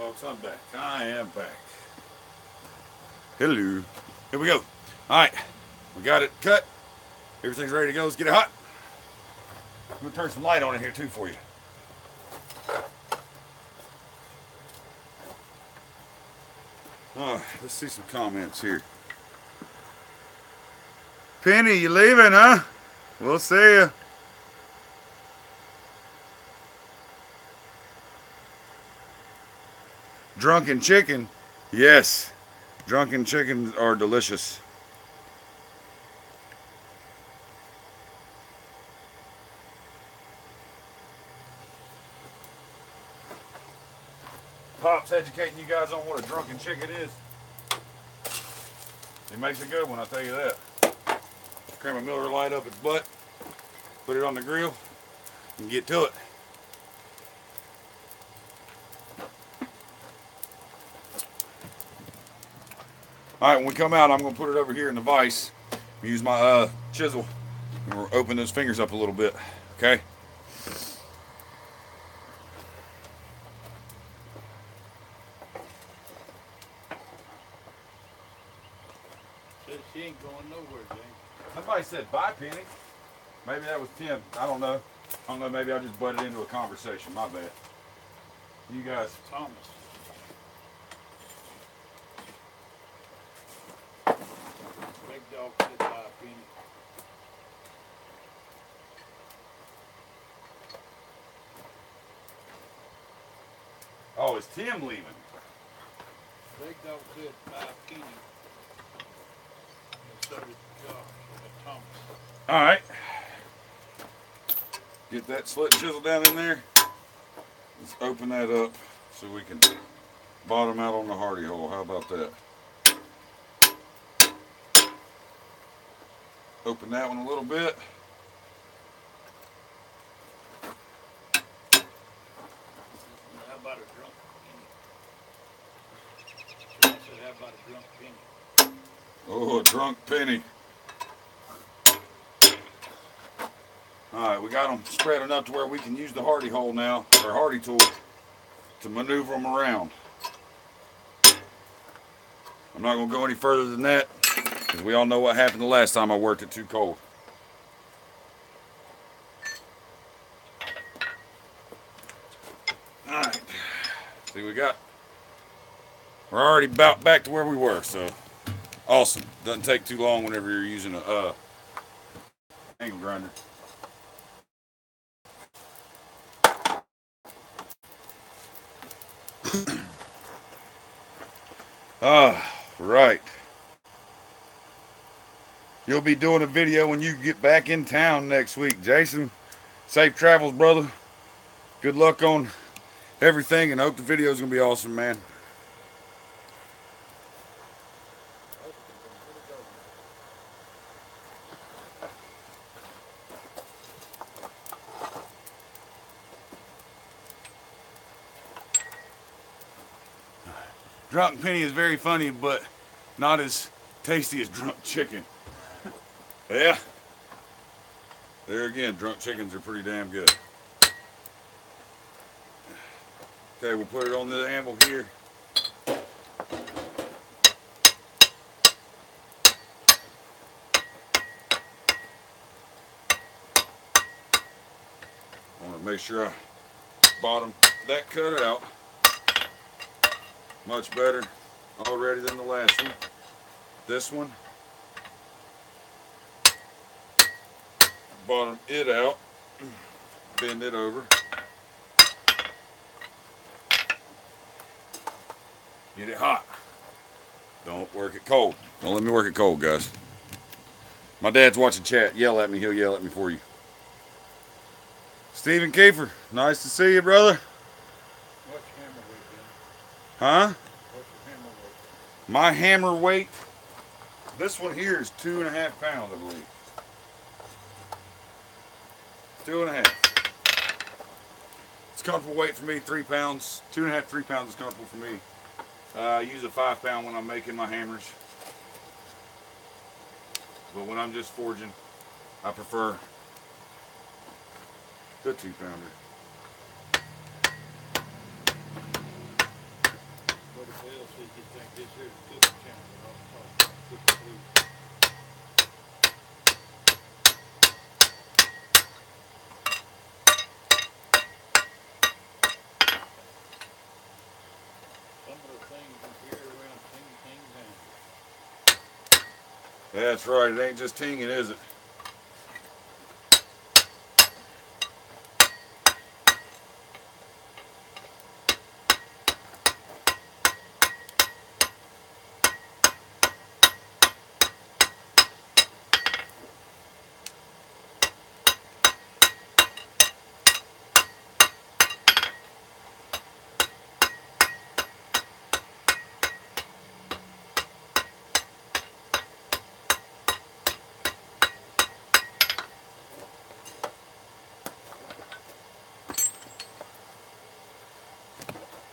folks, I'm back. I am back. Hello. Here we go. All right, we got it cut. Everything's ready to go. Let's get it hot. I'm gonna turn some light on in here too for you. Let's see some comments here. Penny, you leaving, huh? We'll see you. Drunken chicken. Yes. Drunken chickens are delicious. Pop's educating you guys on what a drunken chicken is. He makes a good one, I'll tell you that. Cram a Miller Lite up its butt, put it on the grill, and get to it. Alright, when we come out, I'm going to put it over here in the vise. Use my chisel, and we'll open those fingers up a little bit, okay? She ain't going nowhere, James. Somebody said bye, Penny. Maybe that was Tim. I don't know. Maybe I just butted into a conversation. My bad. You guys. Thomas. Big dog said bye, Penny. Oh, is Tim leaving? Big dog said bye, Penny. And so did Josh and Thomas. All right. Get that slit chisel down in there. Let's open that up so we can bottom out on the hardy hole. How about that? Open that one a little bit. How about a drunk penny? Josh said, how about a drunk penny? Oh, a drunk penny. Alright, we got them spread enough to where we can use the hardy hole now, or hardy tool, to maneuver them around. I'm not going to go any further than that, because we all know what happened the last time I worked it too cold. Alright, see what we got. We're already about back to where we were, so awesome. Doesn't take too long whenever you're using a angle grinder. Right. You'll be doing a video when you get back in town next week. Jason, safe travels, brother. Good luck on everything, and I hope the video is going to be awesome, man. Drunk penny is very funny, but not as tasty as drunk chicken. Yeah. There again, drunk chickens are pretty damn good. Okay, we'll put it on the anvil here. I want to make sure I bottom that cut out. Much better already than the last one. This one, bottom it out, bend it over. Get it hot. Don't work it cold. Don't let me work it cold, guys. My dad's watching chat. Yell at me. He'll yell at me for you. Stephen Kiefer, nice to see you, brother. What's your hammer weight, Ben? Huh? What's your hammer weight? My hammer weight, this one here is 2.5 pounds, I believe. 2.5. It's comfortable weight for me, 3 pounds. 2.5, 3 pounds is comfortable for me. I use a 5 pound when I'm making my hammers. But when I'm just forging, I prefer the 2 pounder. the bell so you can think this here's a cooking channel. I'll cook food. Some of the things you hear around ting down. That's right. It ain't just tinging, is it?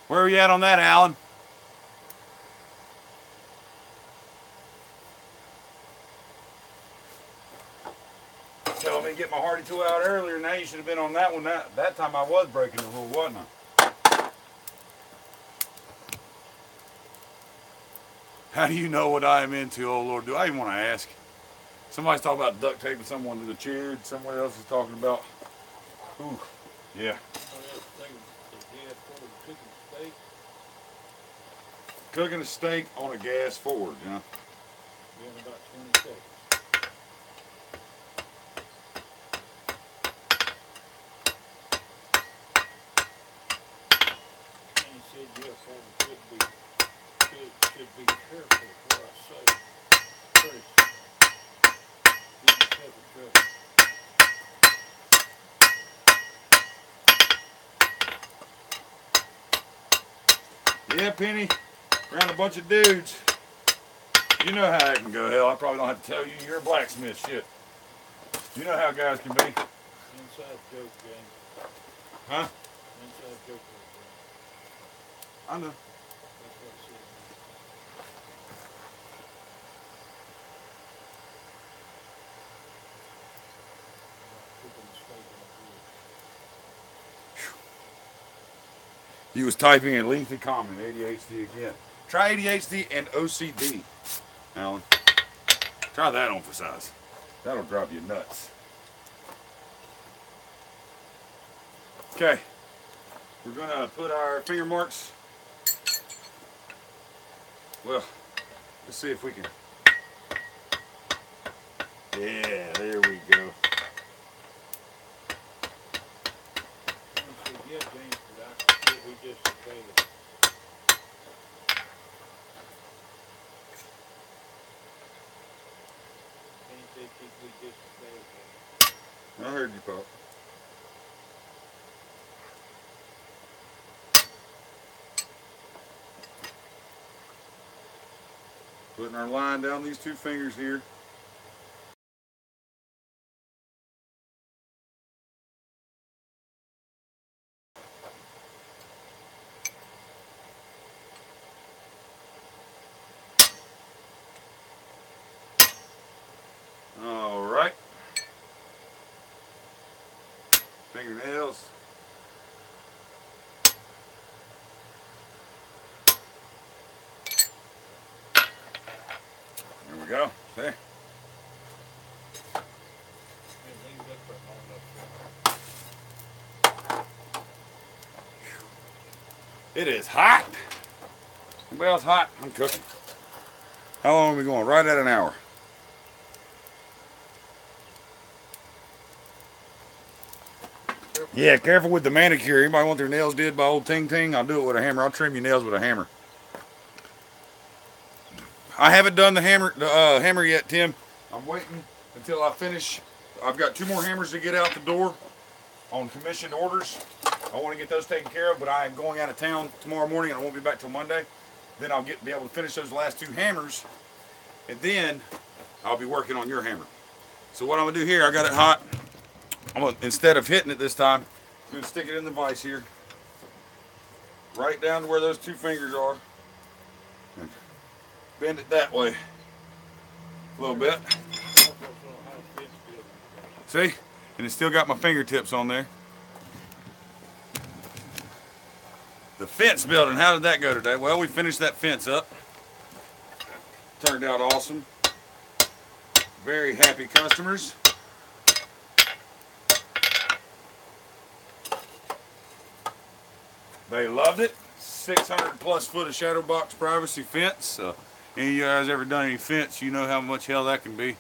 Where are you at on that, Alan? Telling me to get my Hardy tool out earlier. Now you should have been on that one. That time I was breaking the rule, wasn't I? How do you know what I am into, oh Lord? Do I even want to ask? Somebody's talking about duct taping someone to the chair. Someone else is talking about, ooh, yeah. Cooking a steak on a gas forward, you know. In about 20 seconds. And he said, yes, I should be careful what I say. First, get yourself in trouble. Yeah, Penny, around a bunch of dudes. You know how it can go. Hell, I probably don't have to tell you. You're a blacksmith, shit. You know how guys can be. Inside joke, gang. Huh? Inside joke, gang. I know. That's what it said. Cooking the steak on the wood. He was typing a lengthy comment, ADHD again. Try ADHD and OCD, Alan. Try that on for size. That'll drive you nuts. Okay. We're going to put our finger marks. Well, let's see if we can. Yeah, there we go. Yeah, James, but I said we just obeyed it. James said we just obeyed it. I heard you, Pop. Putting our line down these two fingers here. All right. Fingernails. There we go. There. It is hot. Anybody else hot? I'm cooking. How long are we going? Right at an hour. Yeah, careful with the manicure. Anybody want their nails did by old Ting Ting? I'll do it with a hammer. I'll trim your nails with a hammer. I haven't done the hammer yet, Tim. I'm waiting until I finish. I've got 2 more hammers to get out the door on commissioned orders. I want to get those taken care of, but I am going out of town tomorrow morning and I won't be back till Monday. Then I'll be able to finish those last 2 hammers, and then I'll be working on your hammer. So what I'm gonna do here, I got it hot. I'm gonna, instead of hitting it this time, I'm gonna stick it in the vise here, right down to where those 2 fingers are, and bend it that way a little bit. See? And it's still got my fingertips on there. The fence building, how did that go today? Well, we finished that fence up. Turned out awesome. Very happy customers. They loved it. 600 plus foot of shadow box privacy fence. Any of you guys ever done any fence, you know how much hell that can be.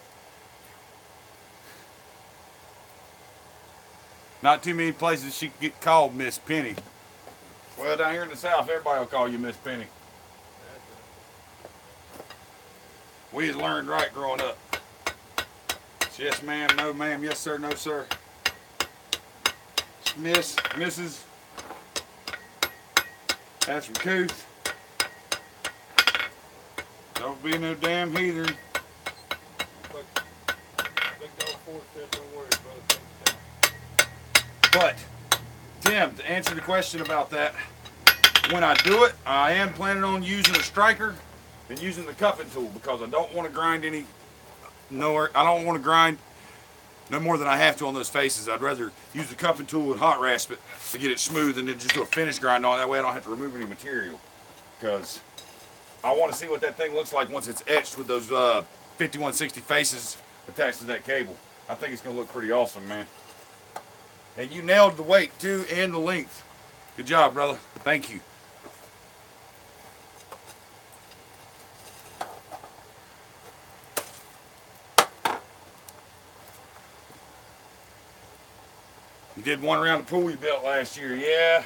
Not too many places she can get called Miss Penny. Well, down here in the South, everybody will call you Miss Penny. We had learned right growing up. It's yes ma'am, no ma'am, yes sir, no sir. Miss, Mrs. That's from Couth. Don't be no damn heathen. But, Tim, to answer the question about that, when I do it, I am planning on using a striker and using the cupping tool because I don't want to grind I don't want to grind no more than I have to on those faces. I'd rather use the cupping tool and hot rasp it to get it smooth and then just do a finish grind on it. That way I don't have to remove any material. Because I want to see what that thing looks like once it's etched with those 5160 faces attached to that cable. I think it's going to look pretty awesome, man. And you nailed the weight too and the length. Good job, brother. Thank you. You did one around the pool you built last year. Yeah,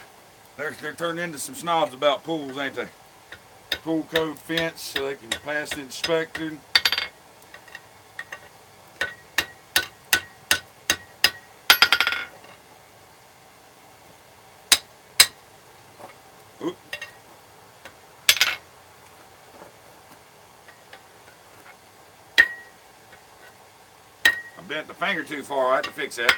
they're turning into some snobs about pools, ain't they? Pool code fence so they can pass the inspection. Oop. I bent the finger too far. I have to fix that.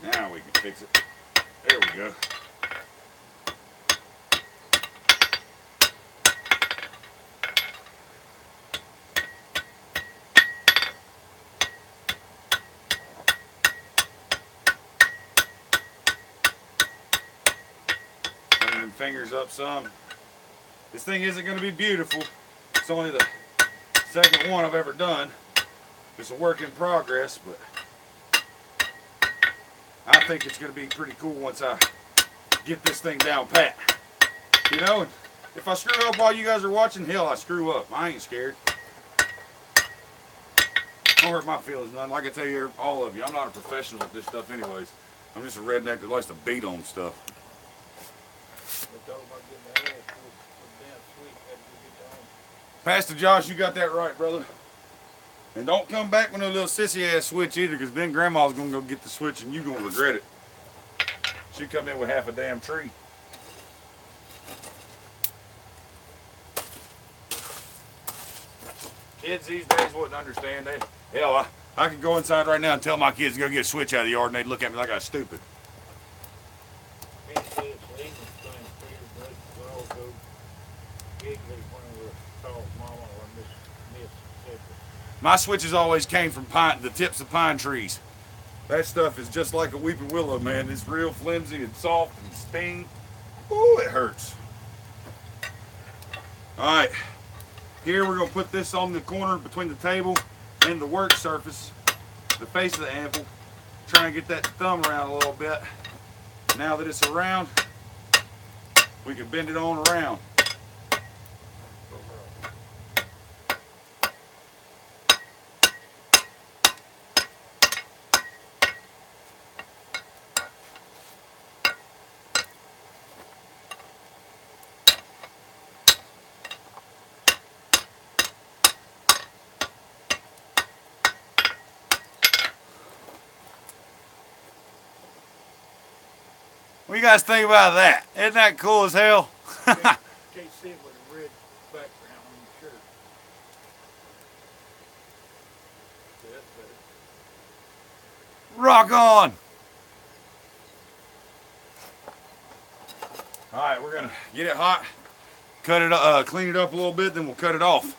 Now we can fix it. There we go. Bring them fingers up some. This thing isn't going to be beautiful. It's only the second one I've ever done. It's a work in progress, but I think it's going to be pretty cool once I get this thing down pat. You know, if I screw up while you guys are watching, hell, I screw up. I ain't scared. Don't hurt my feelings none. Like I tell you, all of you, I'm not a professional at this stuff anyways. I'm just a redneck that likes to beat on stuff. Pastor Josh, you got that right, brother. And don't come back with no little sissy ass switch either, because then grandma's gonna go get the switch and you gonna regret it. She come in with half a damn tree. Kids these days wouldn't understand that. Hell, I could go inside right now and tell my kids to go get a switch out of the yard and they'd look at me like I was stupid. My switches always came from the tips of pine trees. That stuff is just like a weeping willow, man. It's real flimsy and soft and sting. Ooh, it hurts. All right, here we're gonna put this on the corner between the table and the work surface, the face of the anvil. Try and get that thumb around a little bit. Now that it's around, we can bend it on around. What do you guys think about that? Isn't that cool as hell? Can't see it with a red background on your shirt. See, that's better. Rock on! Alright, we're gonna get it hot. cut it, clean it up a little bit, then we'll cut it off.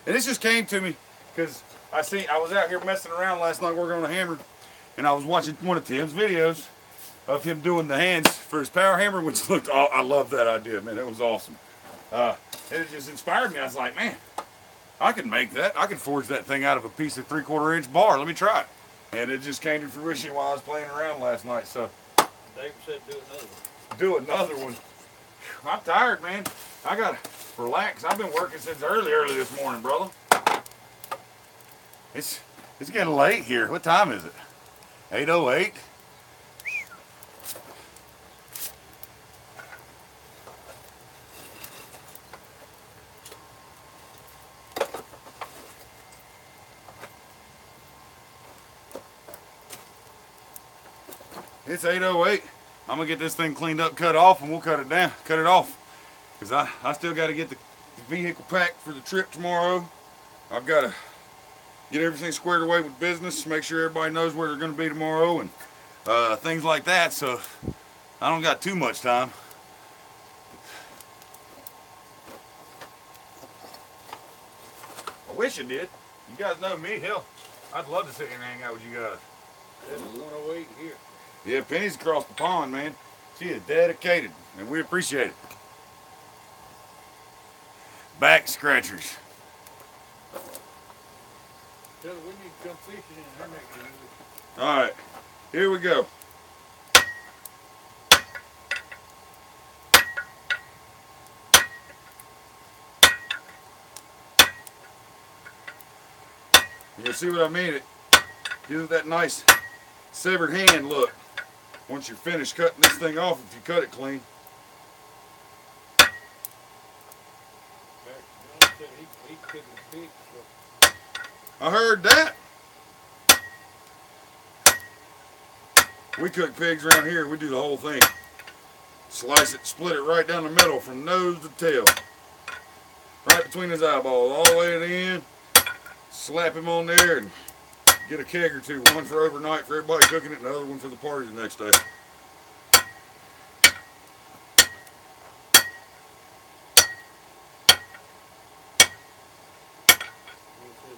And this just came to me because I was out here messing around last night working on a hammer, and I was watching one of Tim's videos of him doing the hands for his power hammer, which looked, oh, I love that idea, man. That was awesome. And it just inspired me. I was like, man, I can make that. I can forge that thing out of a piece of 3/4 inch bar. Let me try it. And it just came to fruition while I was playing around last night. So David said do another one. Do another one. I'm tired, man. I gotta relax. I've been working since early this morning, brother. It's getting late here. What time is it? 8:08. It's 8:08. I'm gonna get this thing cleaned up, cut off, and we'll cut it down, cut it off. Cause I still gotta get the vehicle packed for the trip tomorrow. I've gotta get everything squared away with business, make sure everybody knows where they're gonna be tomorrow and things like that. So I don't got too much time. I wish I did. You guys know me, hell, I'd love to sit here and hang out with you guys. There's 108 here. Yeah, Penny's across the pond, man. She is dedicated, and we appreciate it. Back scratchers. Tell her we need to come fishing in her next week. All right, here we go. You see what I mean? It gives it that nice severed hand look. Once you're finished cutting this thing off, if you cut it clean. John said he cooking pigs, so I heard that. We cook pigs around here. We do the whole thing. Slice it, split it right down the middle from nose to tail. Right between his eyeballs, all the way to the end. Slap him on there and get a keg or two. One for overnight for everybody cooking it, and the other one for the party the next day.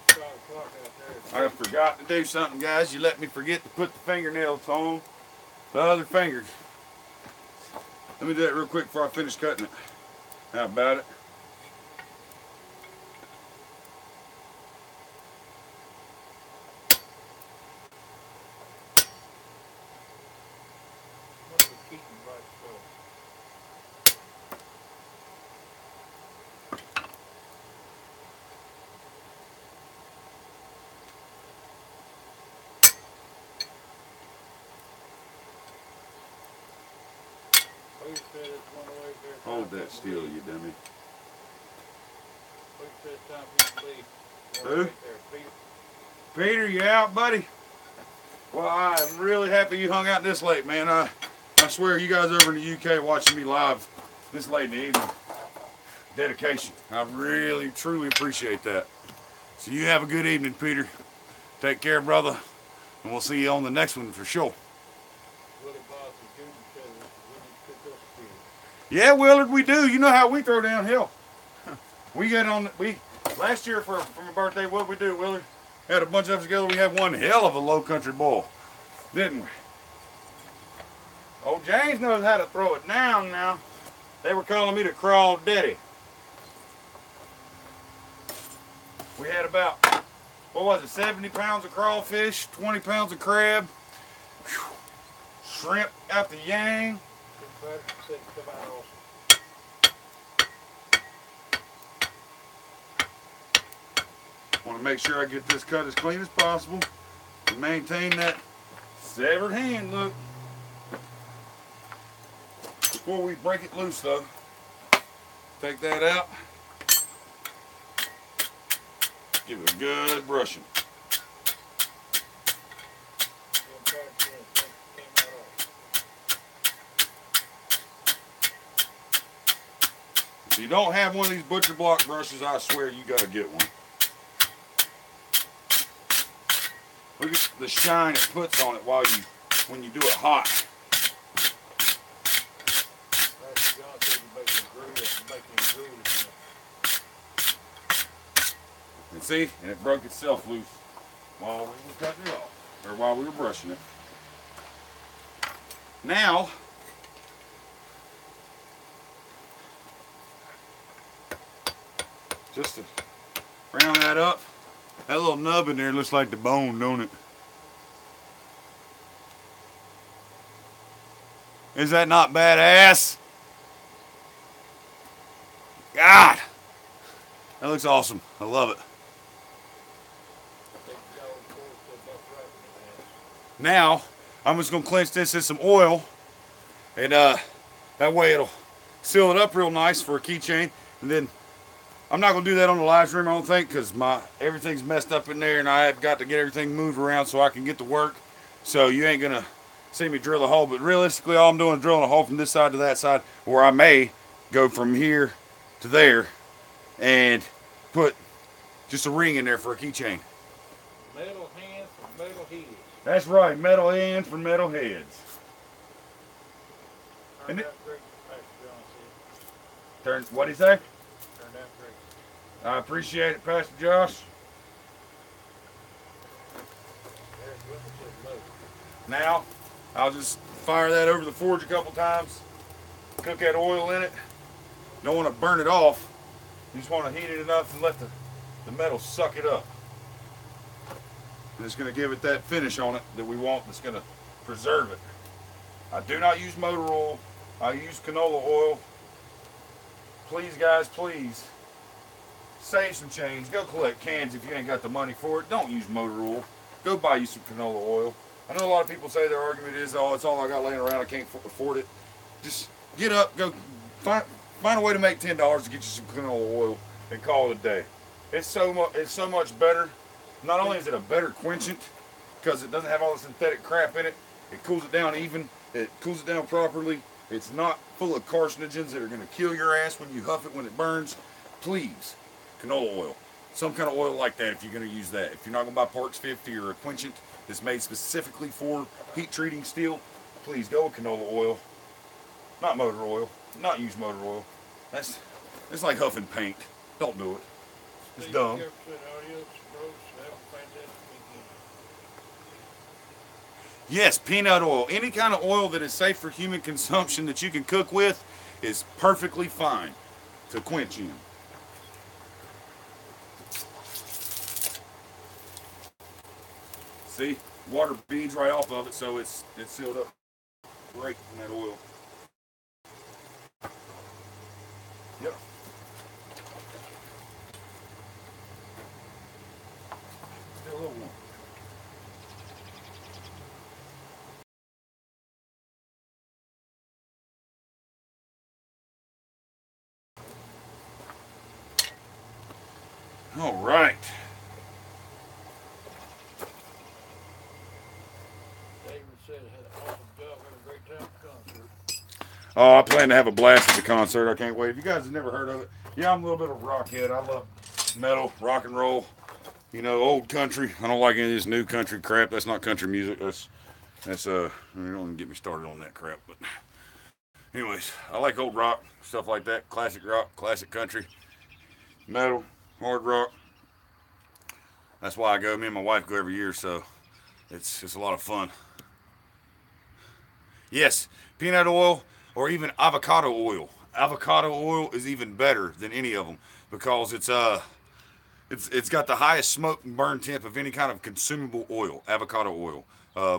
it's 5 o'clock out there. I forgot to do something, guys. You let me forget to put the fingernails on the other fingers. Let me do that real quick before I finish cutting it. How about it? What are we keeping right so? Who said it's 108 there? Hold that still, you dummy. Who said it's time for you to leave? Who? 108 there, Peter. Peter, you out, buddy? Well, I am really happy you hung out this late, man. I swear you guys over in the UK watching me live this late in the evening. Dedication. I really, truly appreciate that. So you have a good evening, Peter. Take care, brother. And we'll see you on the next one for sure. Willie Boss and Junior said we need to cook up pigs. Yeah, Willard, we do. You know how we throw downhill. We get on, last year for my birthday, what we do, Willard? Had a bunch of us together. We had one hell of a low country boil, didn't we? Old James knows how to throw it down now. They were calling me the crawl daddy. We had about, what was it, 70 pounds of crawfish, 20 pounds of crab, shrimp out the yang. Patrick said come out awesome. Want to make sure I get this cut as clean as possible and maintain that severed hand look. Before we break it loose though, take that out. Give it a good brushing. Patrick said it came out awesome. If you don't have one of these butcher block brushes, I swear you gotta get one. Look at the shine it puts on it while you when you do it hot. Pastor John said you make him grill. And see, and it broke itself loose while we were cutting it off, or while we were brushing it. Now, just to round that up, that little nub in there looks like the bone, don't it? Is that not badass? God, that looks awesome. I love it. Now, I'm just gonna clench this in some oil, and that way it'll seal it up real nice for a keychain. And then I'm not gonna do that on the live stream, I don't think, because everything's messed up in there, and I have got to get everything moved around so I can get to work. So you ain't gonna see me drill a hole, but realistically, all I'm doing is drilling a hole from this side to that side, where I may go from here to there and put just a ring in there for a keychain. Metal hands for metal heads. That's right, metal hands for metal heads. Turned And out great, Pastor John said. What'd he say? Turned out great. I appreciate it, Pastor Josh. There's witnesses low. Now, I'll just fire that over the forge a couple times, cook that oil in it. Don't want to burn it off. You just want to heat it enough and let the metal suck it up. And it's going to give it that finish on it that we want that's going to preserve it. I do not use motor oil. I use canola oil. Please, guys, please, save some change. Go collect cans if you ain't got the money for it. Don't use motor oil. Go buy you some canola oil. I know a lot of people say their argument is, oh, it's all I got laying around, I can't afford it. Just get up, go find a way to make $10 to get you some canola oil and call it a day. It's so much better. Not only is it a better quenchant, because it doesn't have all the synthetic crap in it, it cools it down even, it cools it down properly. It's not full of carcinogens that are going to kill your ass when you huff it when it burns. Please, canola oil. Some kind of oil like that if you're going to use that. If you're not going to buy Parks 50 or a quenchant that's made specifically for heat treating steel, please go with canola oil. Not motor oil. Not use motor oil. It's like huffing paint. Don't do it. It's Steve dumb. Jefferson, adios, bros. Have a fantastic weekend. Yes, peanut oil. Any kind of oil that is safe for human consumption that you can cook with is perfectly fine to quench in. See, water beads right off of it, so it's sealed up great in that oil. Yep. Still a little warm. All right. David said it had an awesome job, had a great time at the concert. Oh, I plan to have a blast at the concert. I can't wait. If you guys have never heard of it, yeah, I'm a little bit of a rockhead. I love metal, rock and roll, you know, old country. I don't like any of this new country crap. That's not country music. That's you don't even get me started on that crap. But anyways, I like old rock, stuff like that. Classic rock, classic country, metal, hard rock. That's why I go. Me and my wife go every year, so it's a lot of fun. Yes, peanut oil or even avocado oil. Avocado oil is even better than any of them because it's got the highest smoke and burn temp of any kind of consumable oil. Avocado oil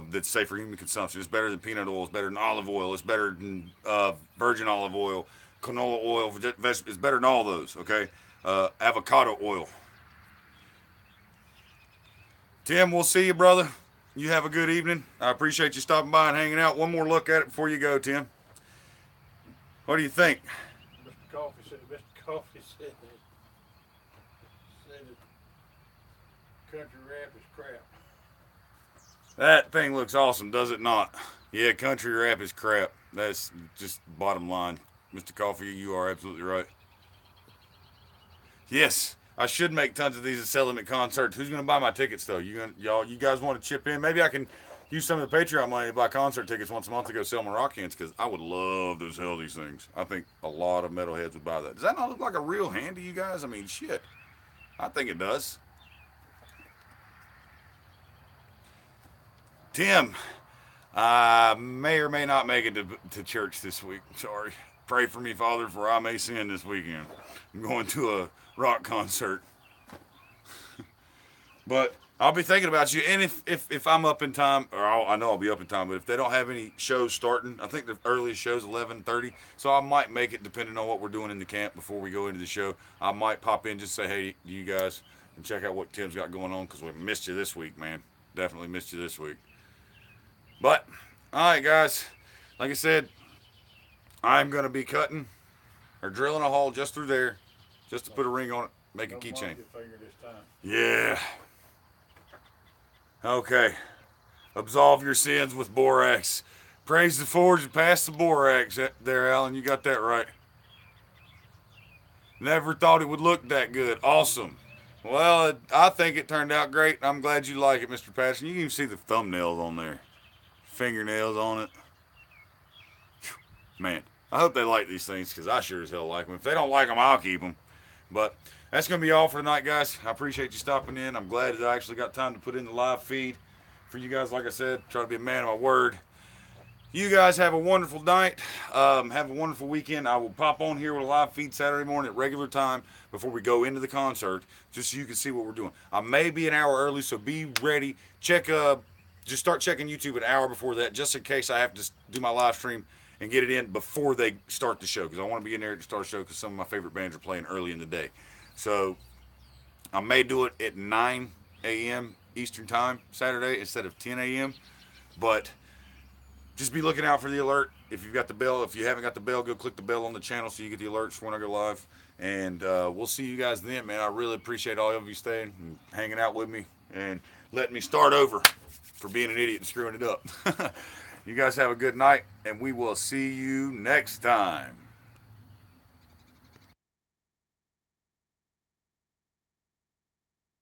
that's safe for human consumption. It's better than peanut oil. It's better than olive oil. It's better than virgin olive oil, canola oil. It's better than all those. Okay, avocado oil. Tim, we'll see you, brother. You have a good evening. I appreciate you stopping by and hanging out. One more look at it before you go, Tim. What do you think? Mr. Coffee said that country rap is crap. That thing looks awesome, does it not? Yeah, country rap is crap. That's just bottom line. Mr. Coffee, you are absolutely right. Yes, I should make tons of these and sell them at concerts. Who's gonna buy my tickets though? You guys want to chip in? Maybe I can use some of the Patreon money to buy concert tickets once a month to go sell my rock hands because I would love to sell these things. I think a lot of metalheads would buy that. Does that not look like a real hand to you guys? I mean, shit. I think it does. Tim, I may or may not make it to church this week. Sorry. Pray for me, Father, for I may sin this weekend. I'm going to a rock concert. But I'll be thinking about you. And if I'm up in time, or I know I'll be up in time, but if they don't have any shows starting, I think the earliest show's 11:30. So I might make it depending on what we're doing in the camp before we go into the show. I might pop in just say, hey, you guys, and check out what Tim's got going on because we missed you this week, man. Definitely missed you this week. But, all right, guys. Like I said, I'm going to be cutting or drilling a hole just through there just to put a ring on it, make a keychain. Yeah. Okay. Absolve your sins with borax. Praise the forge and pass the borax there, Alan. You got that right. Never thought it would look that good. Awesome. Well, I think it turned out great. I'm glad you like it, Mr. Patterson. You can even see the thumbnails on there. Fingernails on it. Man, I hope they like these things because I sure as hell like them. If they don't like them, I'll keep them. But that's going to be all for tonight, guys. I appreciate you stopping in. I'm glad that I actually got time to put in the live feed for you guys. Like I said, try to be a man of my word. You guys have a wonderful night. Have a wonderful weekend. I will pop on here with a live feed Saturday morning at regular time before we go into the concert, just so you can see what we're doing. I may be an hour early, so be ready. Just start checking YouTube an hour before that, just in case I have to do my live stream and get it in before they start the show, because I want to be in there to start the show because some of my favorite bands are playing early in the day. So I may do it at 9 a.m. Eastern time Saturday instead of 10 a.m. But just be looking out for the alert. If you've got the bell, if you haven't got the bell, go click the bell on the channel so you get the alerts when I go live. And we'll see you guys then, man. I really appreciate all of you staying and hanging out with me and letting me start over for being an idiot and screwing it up. You guys have a good night, and we will see you next time.